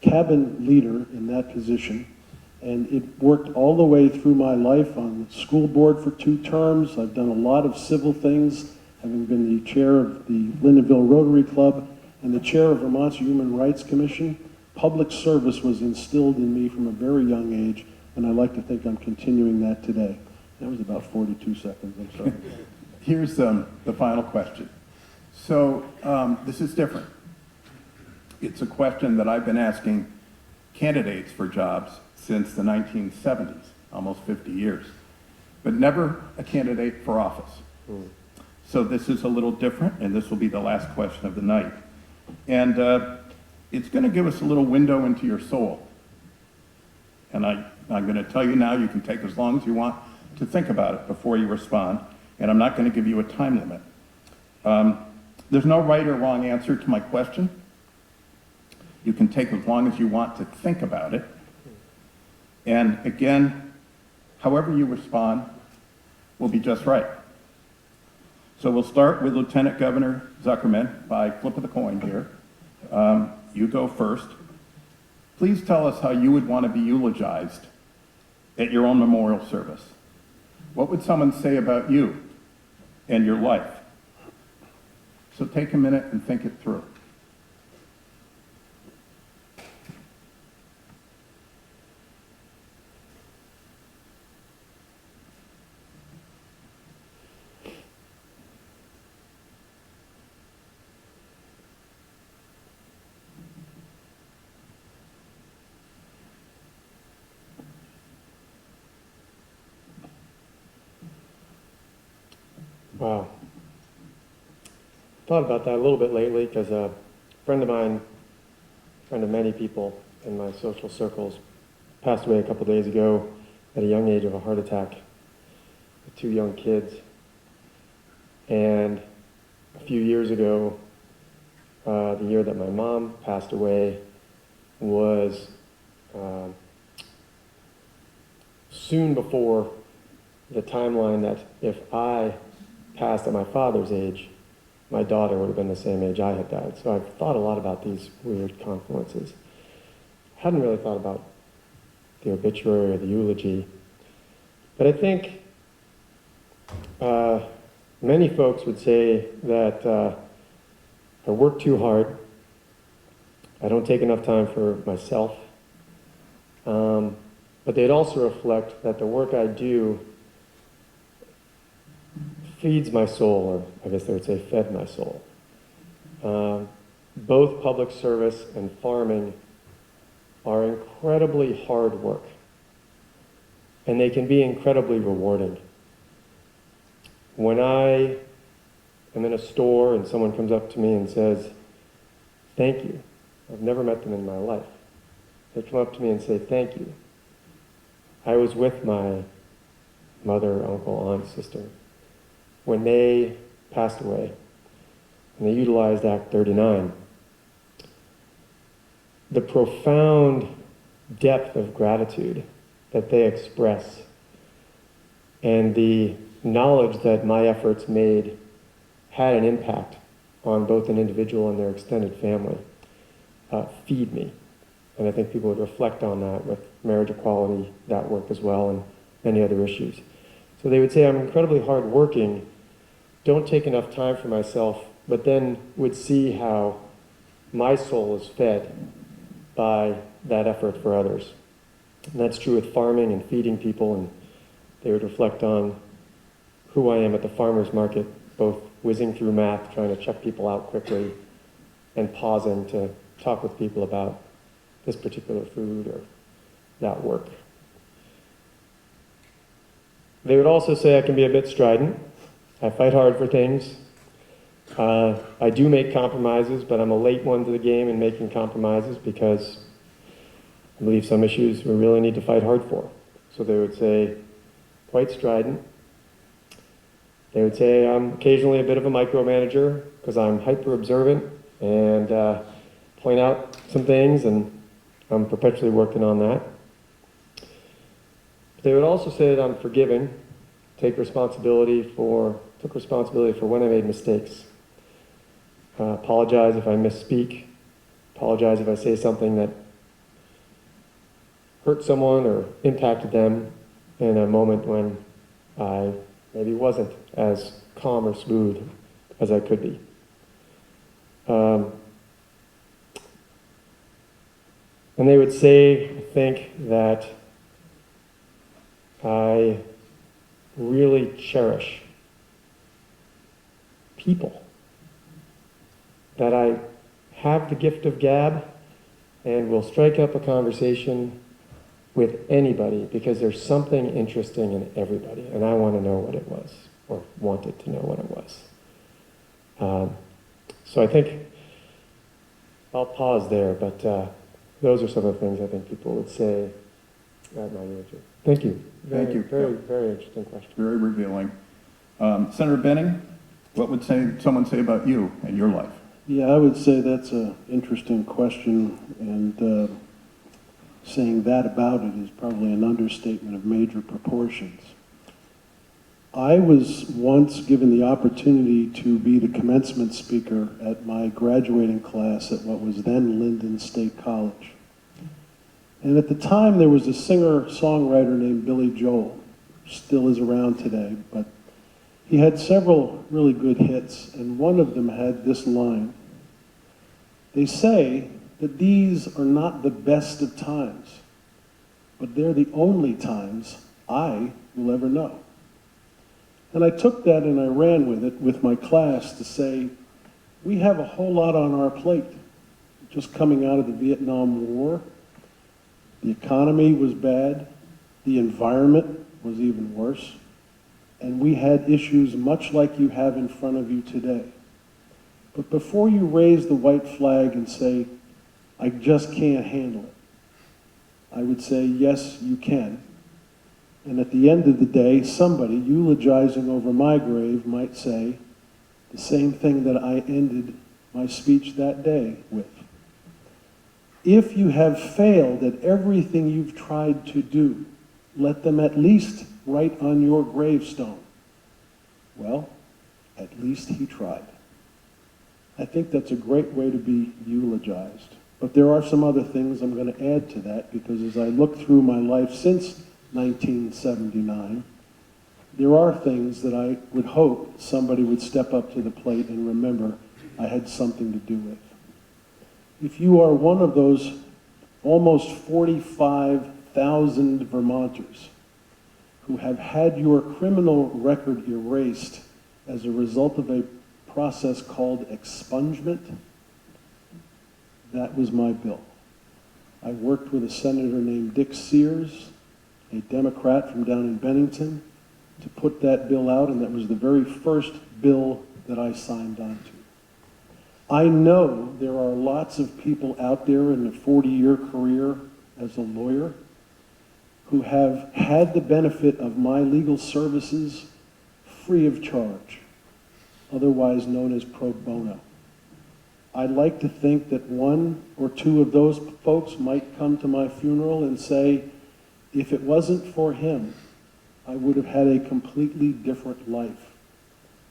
cabin leader in that position, and it worked all the way through my life on the school board for 2 terms. I've done a lot of civil things, having been the chair of the Lindenville Rotary Club and the chair of Vermont's Human Rights Commission. Public service was instilled in me from a very young age, and I like to think I'm continuing that today. That was about 42 seconds, I'm sorry. Here's the final question. So this is different. It's a question that I've been asking candidates for jobs since the 1970s, almost 50 years, but never a candidate for office. So this is a little different, and this will be the last question of the night. And it's going to give us a little window into your soul. And I'm going to tell you now, you can take as long as you want to think about it before you respond, and I'm not going to give you a time limit. There's no right or wrong answer to my question. You can take as long as you want to think about it. And again, however you respond will be just right. So we'll start with Lieutenant Governor Zuckerman by flip of the coin here. You go first. Please tell us how you would want to be eulogized at your own memorial service. What would someone say about you and your life? So take a minute and think it through. Wow. Thought about that a little bit lately because a friend of mine, friend of many people in my social circles, passed away a couple days ago at a young age of a heart attack with 2 young kids. And a few years ago, the year that my mom passed away was soon before the timeline that if I passed at my father's age, my daughter would have been the same age I had died. So I've thought a lot about these weird confluences. Hadn't really thought about the obituary or the eulogy. But I think many folks would say that I work too hard. I don't take enough time for myself. But they'd also reflect that the work I do feeds my soul, or I guess they would say fed my soul. Both public service and farming are incredibly hard work, and they can be incredibly rewarding. When I am in a store and someone comes up to me and says, "Thank you," I've never met them in my life. They come up to me and say, "Thank you. I was with my mother, uncle, aunt, sister when they passed away, and they utilized Act 39. The profound depth of gratitude that they express and the knowledge that my efforts had an impact on both an individual and their extended family feed me. And I think people would reflect on that with marriage equality, that work as well, and many other issues. So they would say I'm incredibly hardworking, don't take enough time for myself, but then would see how my soul is fed by that effort for others. And that's true with farming and feeding people, and they would reflect on who I am at the farmer's market, both whizzing through math, trying to check people out quickly, and pausing to talk with people about this particular food or that work. They would also say I can be a bit strident. I fight hard for things. I do make compromises, but I'm a late one to the game in making compromises because I believe some issues we really need to fight hard for. So they would say, quite strident. They would say I'm occasionally a bit of a micromanager because I'm hyper observant and point out some things, and I'm perpetually working on that. They would also say that I'm forgiving took responsibility for when I made mistakes. Apologize if I misspeak. Apologize if I say something that hurt someone or impacted them in a moment when I maybe wasn't as calm or smooth as I could be. And they would say, I think, that I really cherish people, that I have the gift of gab and will strike up a conversation with anybody because there's something interesting in everybody, and I want to know what it was, or wanted to know what it was. So I think I'll pause there, but those are some of the things I think people would say at my age. Thank you. Thank you. Very, very interesting question. Very revealing. Senator Benning, what would someone say about you and your life? Yeah, I would say that's an interesting question, and saying that about it is probably an understatement of major proportions. I was once given the opportunity to be the commencement speaker at my graduating class at what was then Linden State College. And at the time, there was a singer-songwriter named Billy Joel, still is around today, but he had several really good hits, and one of them had this line. They say that these are not the best of times, but they're the only times I will ever know. And I took that and I ran with it with my class to say, we have a whole lot on our plate. Just coming out of the Vietnam War, the economy was bad, the environment was even worse, and we had issues much like you have in front of you today. But before you raise the white flag and say, I just can't handle it, I would say, yes, you can. And at the end of the day, somebody eulogizing over my grave might say the same thing that I ended my speech that day with. If you have failed at everything you've tried to do, let them at least write on your gravestone, well, at least he tried. I think that's a great way to be eulogized. But there are some other things I'm going to add to that, because as I look through my life since 1979, there are things that I would hope somebody would step up to the plate and remember I had something to do with. If you are one of those almost 45,000 Vermonters who have had your criminal record erased as a result of a process called expungement, that was my bill. I worked with a senator named Dick Sears, a Democrat from down in Bennington, to put that bill out, and that was the very first bill that I signed on to. I know there are lots of people out there in a 40-year career as a lawyer who have had the benefit of my legal services free of charge, otherwise known as pro bono. I'd like to think that one or two of those folks might come to my funeral and say, if it wasn't for him, I would have had a completely different life.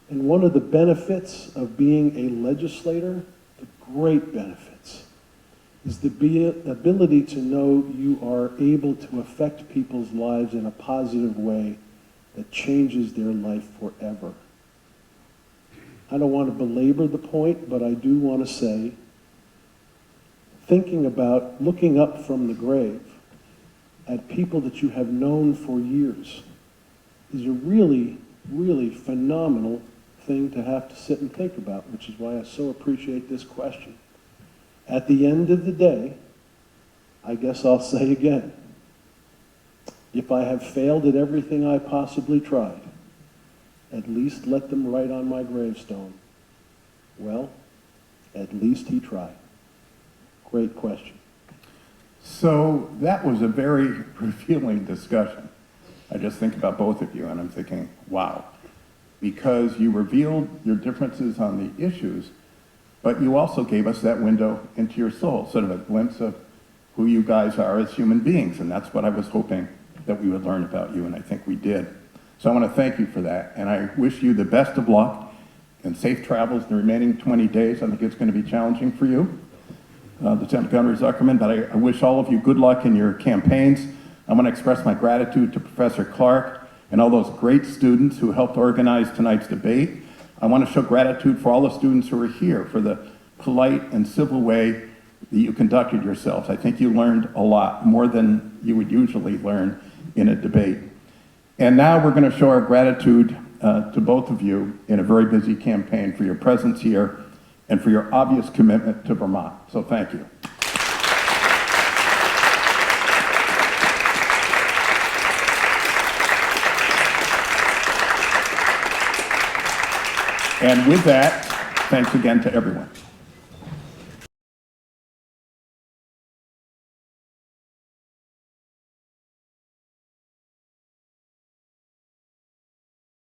And one of the benefits of being a legislator, the great benefits, is the ability to know you are able to affect people's lives in a positive way that changes their life forever. I don't want to belabor the point, but I do want to say, thinking about looking up from the grave at people that you have known for years is a really, really phenomenal thing to have to sit and think about, which is why I so appreciate this question. At the end of the day, I guess I'll say again, if I have failed at everything I possibly tried, at least let them write on my gravestone, well, at least he tried. Great question. So that was a very revealing discussion. I just think about both of you and I'm thinking, wow, because you revealed your differences on the issues, but you also gave us that window into your soul, sort of a glimpse of who you guys are as human beings, and that's what I was hoping that we would learn about you, and I think we did. So I want to thank you for that, and I wish you the best of luck and safe travels in the remaining 20 days. I think it's going to be challenging for you, Lieutenant Governor Zuckerman, but I wish all of you good luck in your campaigns. I want to express my gratitude to Professor Clark and all those great students who helped organize tonight's debate. I want to show gratitude for all the students who are here for the polite and civil way that you conducted yourselves. I think you learned a lot, more than you would usually learn in a debate. And now we're going to show our gratitude to both of you in a very busy campaign for your presence here and for your obvious commitment to Vermont. So thank you. And with that, thanks again to everyone.